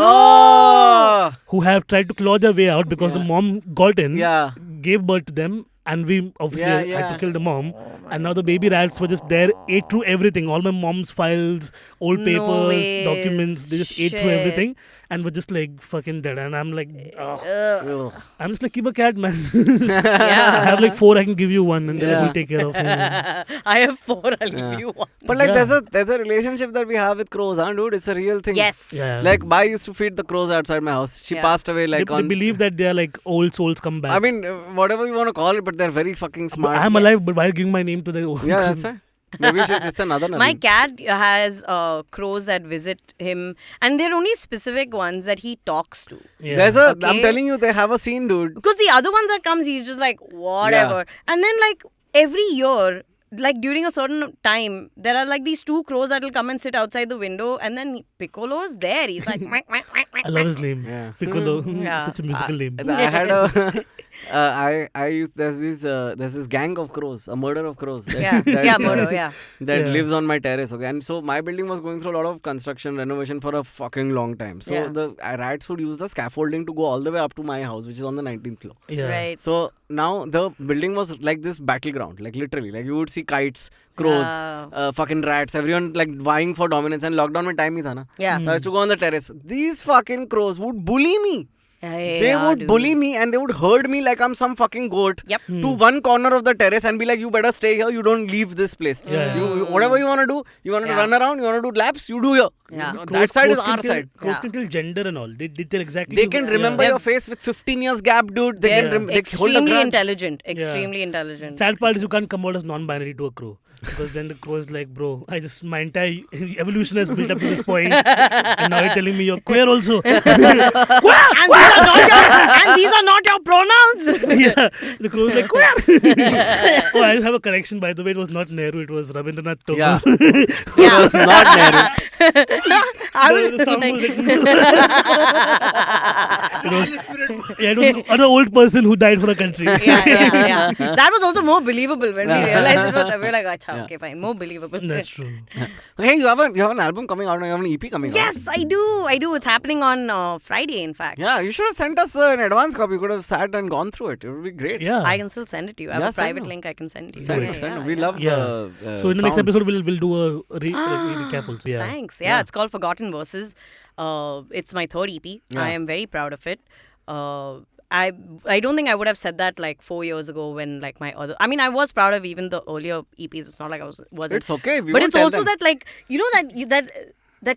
Oh! who have tried to claw their way out because the Yeah. mom got in, Yeah. gave birth to them, and we obviously Yeah, had yeah. to kill the mom. And now the baby rats were just there, ate through everything, all my mom's files, old No papers, ways. documents. They just ate through Shit. everything and were just like fucking dead. And I'm like, ugh. Ugh. I'm just like, keep a cat, man. I Yeah. have like 4, I can give you one, and then Yeah. we'll take care of him. I have 4. I'll Yeah. give you one. But like Yeah. there's a relationship that we have with crows, huh, dude? It's a real thing. Yes. Yeah. Like I used to feed the crows outside my house. She Yeah. passed away like they on. believe that they are like old souls come back. I mean, whatever you want to call it, but they're very fucking But smart. I'm Yes. alive, but while giving my name to the Yeah, that's fine. Maybe it's another. My Navin. cat has crows that visit him, and they're only specific ones that he talks to. Yeah. There's a. Okay. I'm telling you, they have a scene, dude. Because the other ones that comes, he's just like whatever. And then like every year, like during a certain time, there are like these 2 crows that will come and sit outside the window, and then Piccolo's there. He's like, "Quack, quack, quack, quack, I love his name. Yeah. Piccolo. Yeah. Such a musical name. I had a. I used there's this gang of crows, a murder of crows. That, Yeah, that, yeah, Murdo, yeah. That Yeah. lives on my terrace. Okay, and so my building was going through a lot of construction renovation for a fucking long time. So Yeah. the rats would use the scaffolding to go all the way up to my house, which is on the 19th floor. Yeah. Right. So now the building was like this battleground, like literally, like you would see kites, crows, Yeah. fucking rats, everyone like vying for dominance. And lockdown mein time hi tha na. Yeah. So I used to go on the terrace. These fucking crows would bully me. They Yeah, would dude. bully me and they would herd me like I'm some fucking goat Yep. to one corner of the terrace and be like, you better stay here, you don't leave this place. Yeah. Whatever you want to do, you want to Yeah. run around, you want to do laps, you do here. Yeah. That side is can our tell- side. Crows Yeah. can tell gender and all. They tell exactly. They can remember They're- your face with 15 years gap, dude. They They're can they hold a extremely grudge. intelligent. Extremely intelligent. Sad part is you can't come out as non-binary to a crow. Because then the crow is like, bro, my entire evolution has built up to this point, and now you're telling me you're queer also. And these are not your pronouns. Yeah, the crow was like, quack. Oh, I have a correction, by the way. It was not Nehru, it was Rabindranath Tagore. Yeah. It was not Nehru. The song was written. It was an old person who died for a country. Yeah. That was also more believable when we realized it was. We were like, "Acha, okay, fine, more believable." That's true. Hey, you have an album coming out. You have an EP coming out. Yes, I do. It's happening on Friday, in fact. Yeah, you should have sent us an advance copy. You could have sat and gone through it. It would be great. Yeah. I can still send it to you. I have a send private me. link I can send to you. Send. We love. Yeah. So in the next sounds. episode, we'll do a recap also. Yeah. Thanks. Yeah, it's called Forgotten Verses. It's my third EP. Yeah. I am very proud of it. I don't think I would have said that like 4 years ago when like my other. I mean, I was proud of even the earlier EPs. It's not like I wasn't. It's okay. But it's also that like that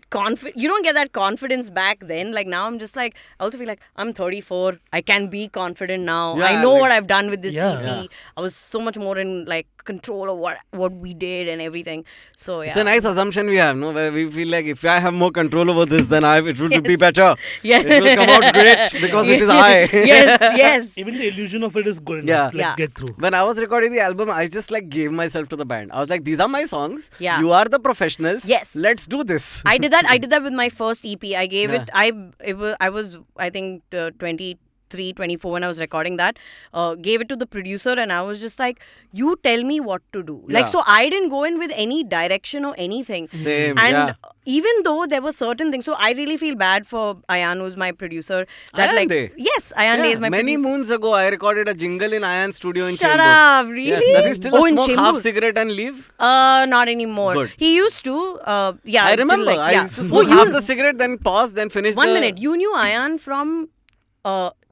you don't get that confidence back then. Like now I'm just like, I also feel like I'm 34. I can be confident now. Yeah, I know like- what I've done with this Yeah. EP. Yeah. I was so much more in like control of what we did and everything. So yeah. It's a nice assumption we have, no? Where we feel like if I have more control over this, then it would be Yes. better. Yeah. It will come out great because it is I. yes. Even the illusion of it is good Yeah. enough. Like, Yeah. get through. When I was recording the album, I just like gave myself to the band. I was like, these are my songs. Yeah. You are the professionals. Yes. Let's do this. I did that with my first EP. I gave Yeah. I was I think 23, 24 when I was recording that. Gave it to the producer and I was just like, you tell me what to do. Yeah. Like, so I didn't go in with any direction or anything. Same. And yeah. even though there were certain things, so I really feel bad for Ayan, who's my producer. That Ayan like, Dey? yes, Ayan Dey is my Many producer. moons ago, I recorded a jingle in Ayan's studio in Shut Chembur. up, really? Yes. Does he still in smoke Chembur? half cigarette and leave? Not anymore. Good. He used to. Yeah, I till, remember. like, I yeah. used to Oh, smoke you- half the cigarette, then pause, then finish One the... minute. You knew Ayan from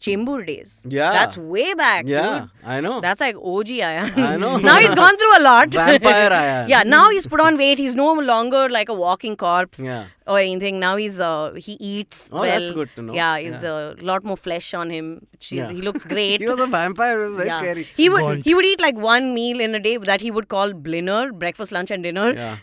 Chembur days. Yeah. That's way back. Yeah, Dude. I know. That's like OG Ayan. I know. Now he's gone through a lot. Vampire Ayan. Yeah, now he's put on weight. He's no longer like a walking corpse Yeah. or anything. Now he eats Oh, well. that's good to know. Yeah, he's Yeah. a lot more flesh on him. Yeah. He looks great. He was a vampire. It was very Yeah. scary. He would Gaunt. eat like one meal in a day that he would call blinner, breakfast, lunch and dinner. Yeah.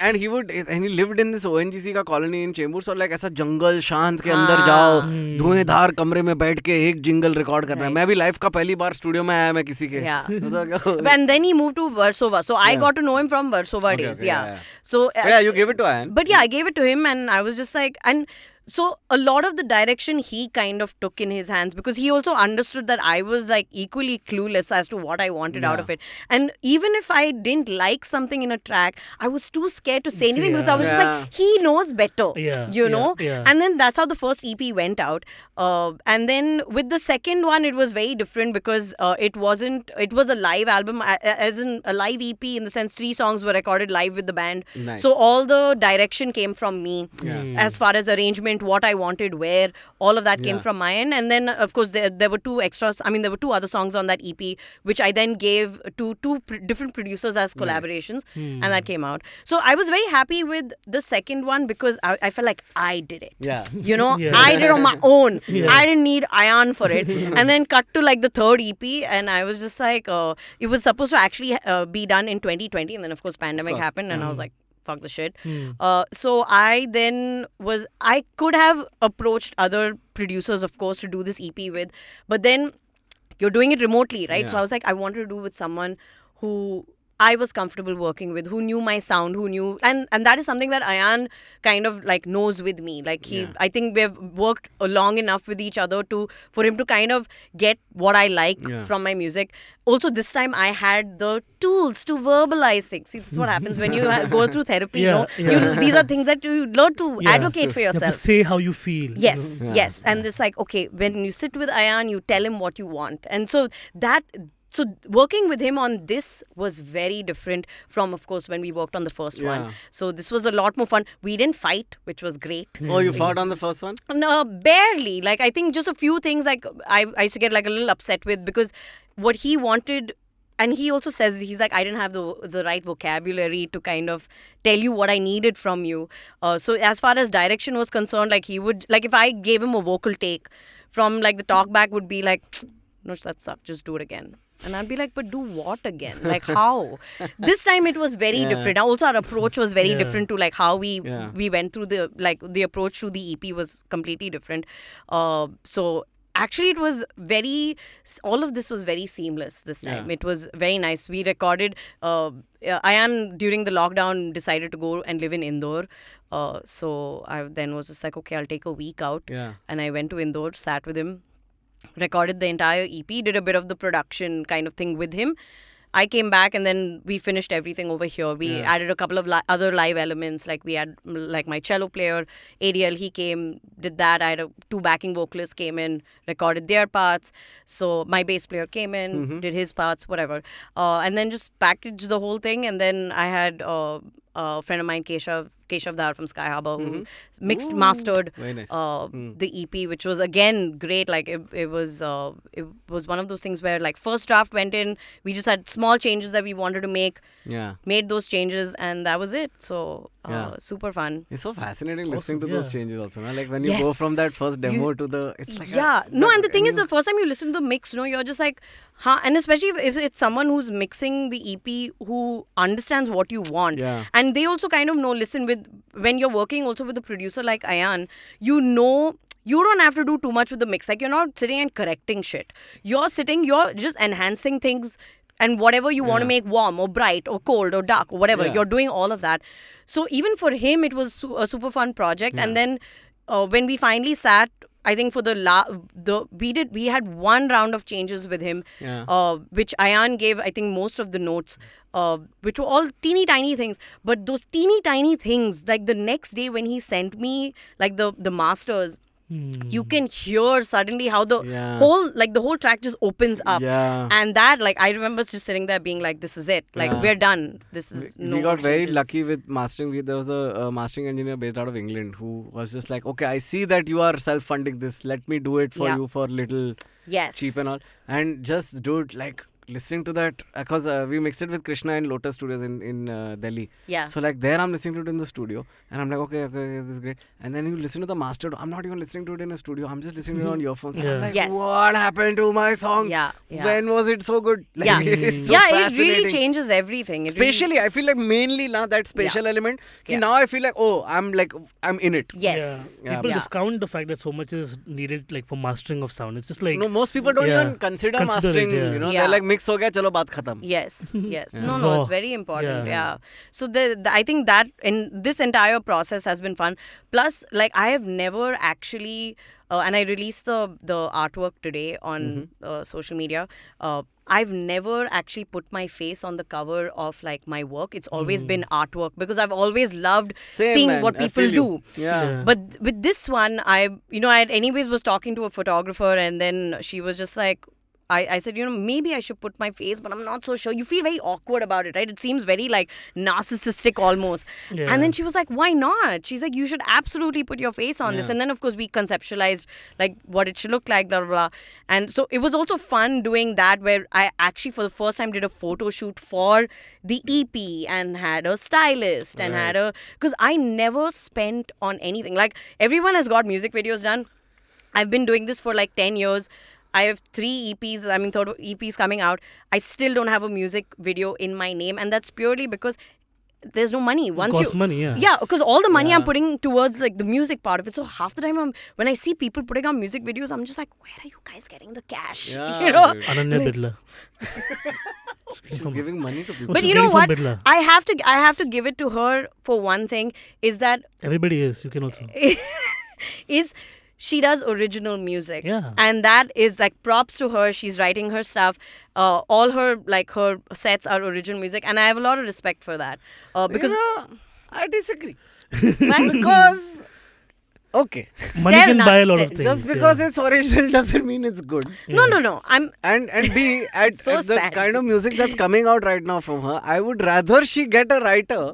and he lived in this ONGC का colony in Chembur, so like ऐसा जंगल शांत के अंदर जाओ, धुएंधार कमरे में बैठ के एक जिंगल रिकॉर्ड करना है. मैं भी लाइफ का पहली बार स्टूडियो में आया मैं किसी के. Yeah. So, And then he moved to Versova. So I Yeah. got to know him from Versova Okay, days. okay, Yeah. yeah. So yeah, you gave it to Ayan. But yeah, I gave it to him and I was just like, and so a lot of the direction he kind of took in his hands because he also understood that I was like equally clueless as to what I wanted out Yeah. of it. And even if I didn't like something in a track, I was too scared to say anything because I was just Yeah. like, he knows better, Yeah, you know? yeah. And then that's how the first EP went out. And then with the second one, it was very different because it was a live album, as in a live EP in the sense 3 songs were recorded live with the band. Nice. So all the direction came from me Yeah. as far as arrangement, what I wanted, where, all of that came Yeah. from my end. And then, of course, there were 2 extras. I mean, there were 2 other songs on that EP, which I then gave to different producers as collaborations. And that came out. So I was very happy with the second one because I felt like I did it. Yeah. You know, Yeah. I did it on my own. Yeah. I didn't need Ayan for it. And then cut to like the third EP, and I was just like, it was supposed to actually be done in 2020, and then of course pandemic happened, and I was like, fuck the shit. So I could have approached other producers, of course, to do this EP with, but then you're doing it remotely, right? So Yeah. I was like, I wanted to do with someone who I was comfortable working with, who knew my sound, who knew, and that is something that Ayan kind of like knows with me. Like I think we've worked long enough with each other for him to kind of get what I like from my music. Also, this time I had the tools to verbalize things. See, this is what happens when you go through therapy. Yeah, yeah. These are things that you learn to Yeah, advocate for You have yourself. to say how you feel. Yes, you know? yes. And it's like, okay, when you sit with Ayan, you tell him what you want. And so working with him on this was very different from, of course, when we worked on the first one. So this was a lot more fun. We didn't fight, which was great. Oh, you fought on the first one? No, barely. Like, I think just a few things like I used to get like a little upset with because what he wanted, and he also says, he's like, I didn't have the right vocabulary to kind of tell you what I needed from you. So as far as direction was concerned, like he would, like if I gave him a vocal take from like the talk back would be like, Nush, that sucked, just do it again. And I'd be like, but do what again? Like how? This time it was very different. Also our approach was very different to like how we went through the approach to the EP was completely different. So actually, it was all of this was very seamless this time. Yeah. It was very nice. We recorded, Ayan during the lockdown decided to go and live in Indore. So I then was just like, okay, I'll take a week out. Yeah. And I went to Indore, sat with him, recorded the entire EP, did a bit of the production kind of thing with him. I came back and then we finished everything over here. We added a couple of other live elements. Like we had like my cello player, ADL, he came, did that. I had two backing vocalists came in, recorded their parts. So my bass player came in, did his parts, whatever. And then just packaged the whole thing. And then I had a friend of mine, Keshav Dhar from Sky Harbor, who mixed, mastered Very nice. the EP, which was again great. Like it was one of those things where like first draft went in, we just had small changes that we wanted to make, Yeah. made those changes, and that was it. So Yeah. super fun. It's so fascinating listening to Awesome, those yeah. changes also. No? Like when you go Yes. from that first demo to the... It's like And the thing is, the first time you listen to the mix, you're just like, huh? And especially if it's someone who's mixing the EP who understands what you want. Yeah. And they also kind of know, listen, when you're working also with a producer like Ayan, you don't have to do too much with the mix. Like you're not sitting and correcting shit. You're just enhancing things and whatever you want to make warm or bright or cold or dark or whatever. Yeah. You're doing all of that. So even for him, it was a super fun project. And then when we finally sat, I think for we had one round of changes with him, which Ayan gave, I think, most of the notes, which were all teeny tiny things. But those teeny tiny things, like the next day when he sent me like the masters, you can hear suddenly how the whole track just opens up. Yeah. And that, like, I remember just sitting there being like, this is it. Like, we're done. This is no We more got very changes. lucky with mastering. There was a mastering engineer based out of England who was just like, okay, I see that you are self-funding this. Let me do it for you for little cheap and all. And just do it like... Listening to that, because we mixed it with Krishna in Lotus Studios in Delhi. Yeah. So like there I'm listening to it in the studio and I'm like, okay, this is great. And then you listen to the mastered, I'm not even listening to it in a studio. I'm just listening to it on earphones. And I'm like, Yes. what happened to my song? Yeah. When was it so good? Like, Yeah. it's so It really fascinating. changes everything. It Spatially, I feel like mainly now that spatial element. Now I feel like, I'm in it. Yes. Yeah. People discount the fact that so much is needed like for mastering of sound. It's just like No, most people don't even consider mastering. it, You know, Yeah. they're like mix ho gaya, chalo baat khatam. Yes. Yeah. No, Raw. it's very important. Yeah. So I think that in this entire process has been fun. Plus, like I have never actually, and I released the artwork today on social media. I've never actually put my face on the cover of like my work. It's always been artwork because I've always loved Same, seeing man. what I people feel do. you. Yeah. But with this one, I anyways was talking to a photographer, and then she was just like, I said, maybe I should put my face, but I'm not so sure. You feel very awkward about it, right? It seems very like narcissistic almost. Yeah. And then she was like, why not? She's like, you should absolutely put your face on this. And then, of course, we conceptualized like what it should look like, blah, blah, blah. And so it was also fun doing that, where I actually for the first time did a photo shoot for the EP and had a stylist and had because I never spent on anything. Like everyone has got music videos done. I've been doing this for like 10 years. I have 3 EPs, third EPs coming out. I still don't have a music video in my name. And that's purely because there's no money. it costs money, yeah. Yeah, because all the money I'm putting towards like the music part of it. So half the time when I see people putting out music videos, I'm just like, where are you guys getting the cash? Yeah, dude. Ananya Bidla. She's giving money to people. But you know what? I have to give it to her for one thing, is that Everybody is. You can also. is she does original music. Yeah. And that is like props to her. She's writing her stuff. All her sets are original music. And I have a lot of respect for that. Because I disagree. why? Because, okay, Money They're can not- buy a lot of things. just because it's original doesn't mean it's good. No. I'm And B, at So the sad. kind of music that's coming out right now from her, I would rather she get a writer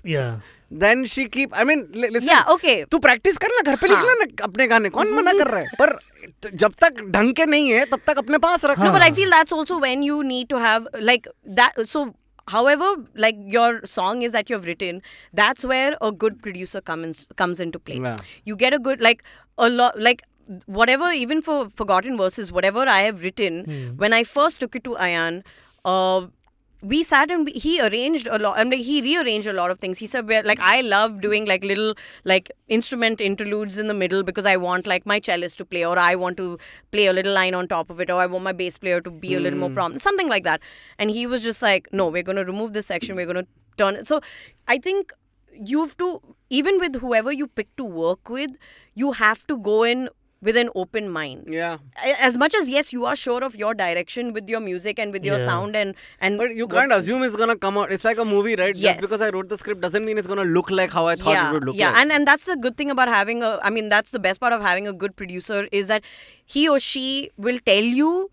Yeah. than she keep... I mean, listen. yeah, okay. तू practice कर ना, घर पे लिखना ना अपने गाने, कौन मना कर रहा है? पर जब तक ढंग के नहीं है तब तक अपने पास रखना. No, but I feel that's also when you need to have like that. So however like your song is that you've written, that's where a good producer comes into play. Yeah. You get a good a lot whatever, even for Forgotten Verses, whatever I have written, when I first took it to Ayan, we sat and he arranged a lot. I mean, he rearranged a lot of things. He said, like, I love doing like little like instrument interludes in the middle because I want like my cellist to play, or I want to play a little line on top of it, or I want my bass player to be a little more prominent, something like that. And he was just like, no, we're going to remove this section. We're going to turn it. So I think you have to, even with whoever you pick to work with, you have to go in with an open mind. Yeah. As much as, yes, you are sure of your direction with your music and with your sound and but you can't assume it's gonna come out. It's like a movie, right? Yes. Just because I wrote the script doesn't mean it's gonna look like how I thought it would look like. And that's the good thing about having that's the best part of having a good producer, is that he or she will tell you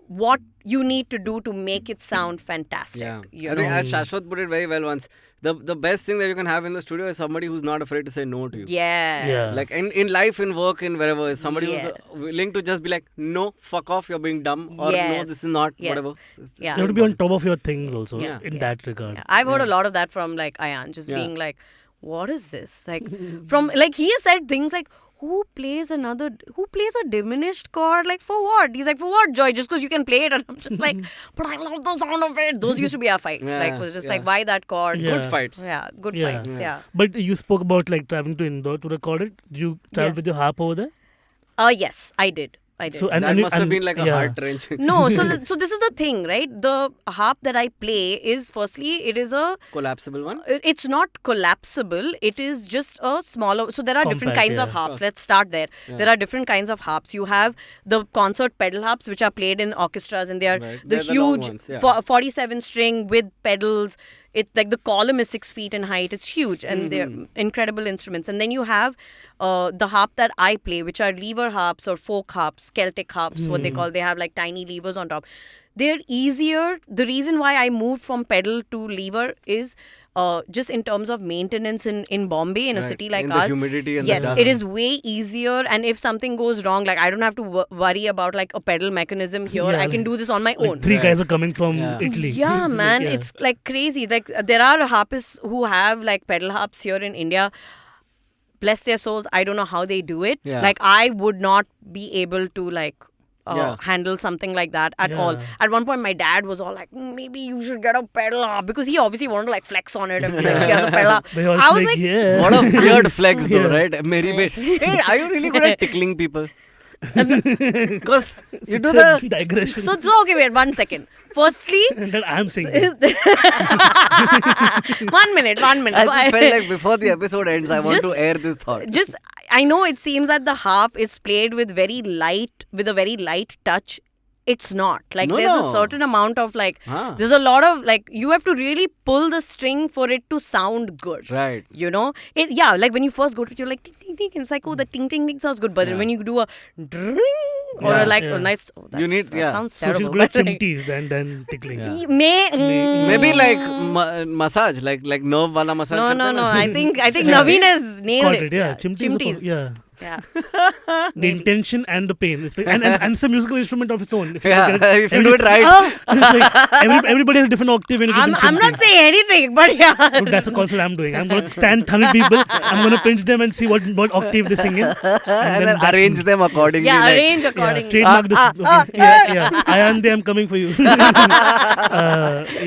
what you need to do to make it sound fantastic. Yeah. You I know? think as Shashwat put it very well once, the best thing that you can have in the studio is somebody who's not afraid to say no to you. Yes. Yeah. Like in life, in work, in wherever, is somebody who's willing to just be like, no, fuck off, you're being dumb, or no, this is not, whatever. Yeah. You have to be on top of your things also Yeah. in that regard. Yeah. I've heard a lot of that from like Ayan, just being like, what is this? Like from like he has said things like, who plays a diminished chord? Like for what? He's like, for what, Joy? Just because you can play it. And I'm just like, but I love the sound of it. Those used to be our fights. Like, it was just like, why that chord? Yeah. Good fights. Yeah, good Yeah. fights. Yeah. But you spoke about like traveling to Indore to record it. Did you travel with your harp over there? Yes, I did. So That must have been like a heart-wrenching. No, so this is the thing, right? The harp that I play is, firstly, it is a collapsible one? It's not collapsible. It is just a smaller. So there are different Compact, kinds of yeah. harps. Let's start there. There are different kinds of harps. You have the concert pedal harps, which are played in orchestras, and they are Right. the They're the long huge ones, yeah. 47 string with pedals. It's like the column is 6 feet in height. It's huge, and they're incredible instruments. And then you have the harp that I play, which are lever harps or folk harps, Celtic harps, what they call. They have like tiny levers on top. They're easier. The reason why I moved from pedal to lever is just in terms of maintenance in Bombay, in a city like in ours. the humidity and yes, the dust. it is way easier. And if something goes wrong, like I don't have to worry about like a pedal mechanism here. Yeah, I can do this on my Like own. 3 guys are coming from Yeah. Italy. Yeah, It's man, like, it's like crazy. Like there are harpists who have like pedal harps here in India. Bless their souls, I don't know how they do it. Yeah. Like I would not be able to like handle something like that at all. At one point, my dad was all like, maybe you should get a pedal harp, because he obviously wanted to like flex on it and be like, she has a pedal harp. But he was I was like, like, yeah. What a weird flex though, right? Hey, are you really good at tickling people? Because you do the... digression. so okay, wait, 1 second. Firstly, that I'm saying. 1 minute. I just felt like before the episode ends, I want to Just- air this thought. Just I know it seems that the harp is played with a very light touch. It's not. Like No, there's no. a certain amount of like Ah. there's a lot of like you have to really pull the string for it to sound good. Right. You know? Like when you first go to it, you're like ting ting ting. It's like, oh, the ting ting ting sounds good. But then when you do a dring or Yeah. a nice You need- that sounds So terrible. she's good at but like- chimtis than tickling. Yeah. Maybe Maybe like massage, like nerve wala massage. No. karte hain na? I think Naveen has nailed Caught it. it, yeah. Chimtis. Chimtis. Yeah. Yeah. The intention and the pain. It's like, and it's a musical instrument of its own. If you Yeah, look at it, if you do it right. it's like everybody has a different octave and a different I'm not chimti. saying anything, but yeah. So that's the concept I'm doing. I'm going to stand 100 people. I'm going to pinch them and see what octave they sing in. And then that's- arrange them accordingly. Yeah, like- arrange Yeah, accordingly. trademark this. Okay. Yeah. Ayande, I'm coming for you.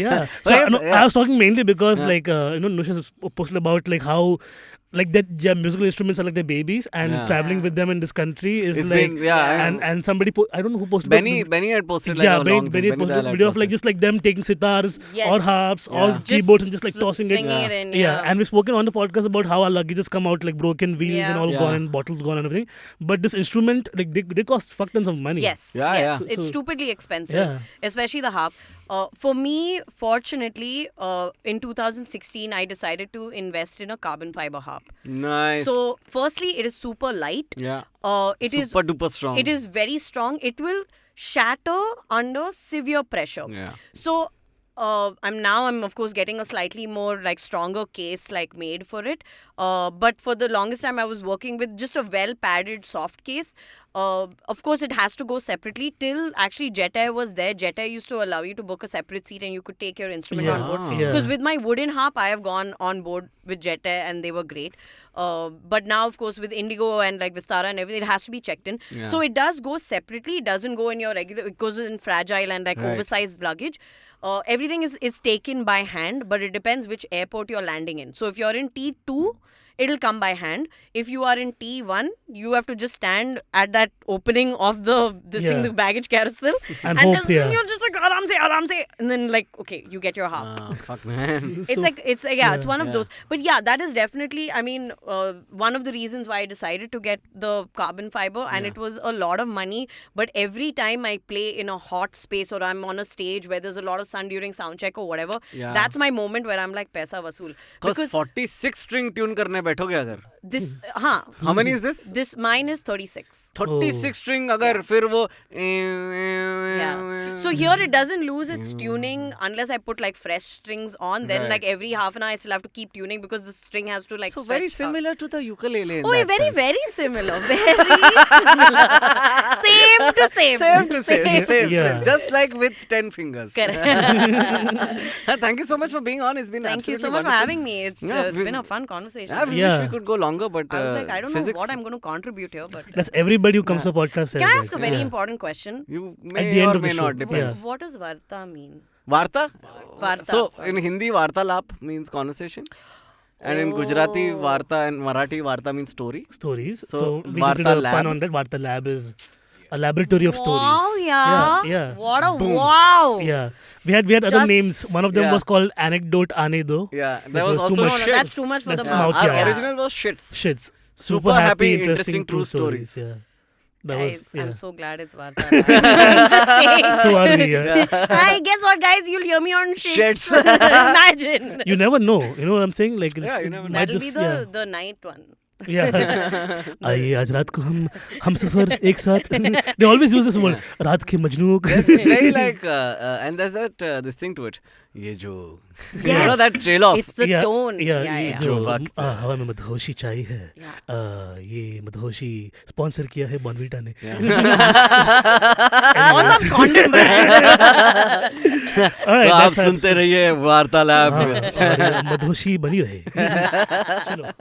Yeah. So Right, no, yeah. I was talking mainly because Nush has posted about like how like that musical instruments are like their babies, and Yeah. traveling with them in this country is It's like been- yeah, and somebody I don't know who posted Benny had posted like yeah, a Benny, long Benny thing. posted Dayal a had video of like posted. just like them taking sitars Yes. or harps Yeah. or Just keyboards and just like tossing it. flinging it in, Yeah, and we've spoken on the podcast about how our luggages come out like broken wheels Yeah. and all Yeah. gone and bottles gone and everything. But this instrument, like they cost fuck tons of money. Yes, Yeah, yes. yeah. It's So- stupidly expensive, Yeah. especially the harp. For me, fortunately, in 2016, I decided to invest in a carbon fiber harp. Nice. So, firstly, it is super light. yeah. It is Super duper strong. It is very strong. It will shatter under severe pressure. Yeah. So I'm of course getting a slightly more like stronger case like made for it. But for the longest time I was working with just a well padded soft case. Of course it has to go separately till actually Jet Air was there. Jet Air used to allow you to book a separate seat and you could take your instrument Yeah. on board. Ah. Yeah. Because with my wooden harp I have gone on board with Jet Air and they were great. But now of course with Indigo and like Vistara and everything it has to be checked in. Yeah. So it does go separately. It doesn't go in your regular, it goes in fragile and like Right. oversized luggage. everything is taken by hand, but it depends which airport you're landing in. So if you're in T2, it'll come by hand. If you are in T1, you have to just stand at that opening of the the baggage carousel, And then hope, yeah. you're just like aram se, and then like okay, you get your harp. Fuck man. It's one of those. But yeah, that is definitely, I mean, one of the reasons why I decided to get the carbon fiber, and it was a lot of money. But every time I play in a hot space or I'm on a stage where there's a lot of sun during sound check or whatever, that's my moment where I'm like paisa vasool. Because 46 string tune करने बैठोगे अगर this how many is this? This mine is 36. 36 string अगर फिर वो Yeah. So here it doesn't lose its tuning unless I put like fresh strings on. Then like every half an hour I still have to keep tuning because the string has to like so stretch very out. similar to the ukulele in Oh, that very, sense. very similar. Very similar. Same to same. Same to same. Yeah. Just like with 10 fingers. Correct. Thank you so much for being on. It's been Thank you so absolutely much for wonderful. having me. It's been a fun conversation. Yeah, we Yeah. wish we could go longer, but I was like, I don't physics, know what I'm going to contribute here, but That's everybody who comes to a podcast says can I that. ask a very important question? You At may the end or of the may show. not, depends. What does Varta mean? Varta? Varta. So sorry. in Hindi, Varta Lab means conversation. And in Gujarati, Varta and Marathi, Varta means story. Stories. So, So we just did Varta a Lab. pun on that. Varta Lab is a laboratory of stories. Wow, yeah. Yeah. What a wow. Yeah. We had other Just- names. One of them Yeah. was called Anecdote Ane Do. Yeah, Which there was was too also much. No, no, shits. that's too much for the That's mouth. mouth, Our yeah. original was shits. Shits. Super happy, interesting, true stories. stories. Yeah. That Guys, was, yeah. I'm so glad it's Varta. I'm just saying. So are we, yeah. Hi, guess what, guys? You'll hear me on Shits. shits. Imagine. You never know. You know what I'm saying? Like, it's, Yeah, you it never know. might That'll be just- the night one. yeah. आइए आज रात को हम सफर एक साथ. They always use this word. रात के Majnu. There's this very like, and there's that this thing to it. ये जो, you know Yes. that trail off. It's the Yeah, tone. yeah, Yeah, ये yeah. जो जो वक्त हवा में मदहोशी चाय है. Yeah. ये मदहोशी स्पॉन्सर किया है बॉर्नविटा ने. Or some condom brand. Alright, तो आप that's सुनते रहिए वार्तालाप. हाँ, और मदहोशी बनी रहे. चलो.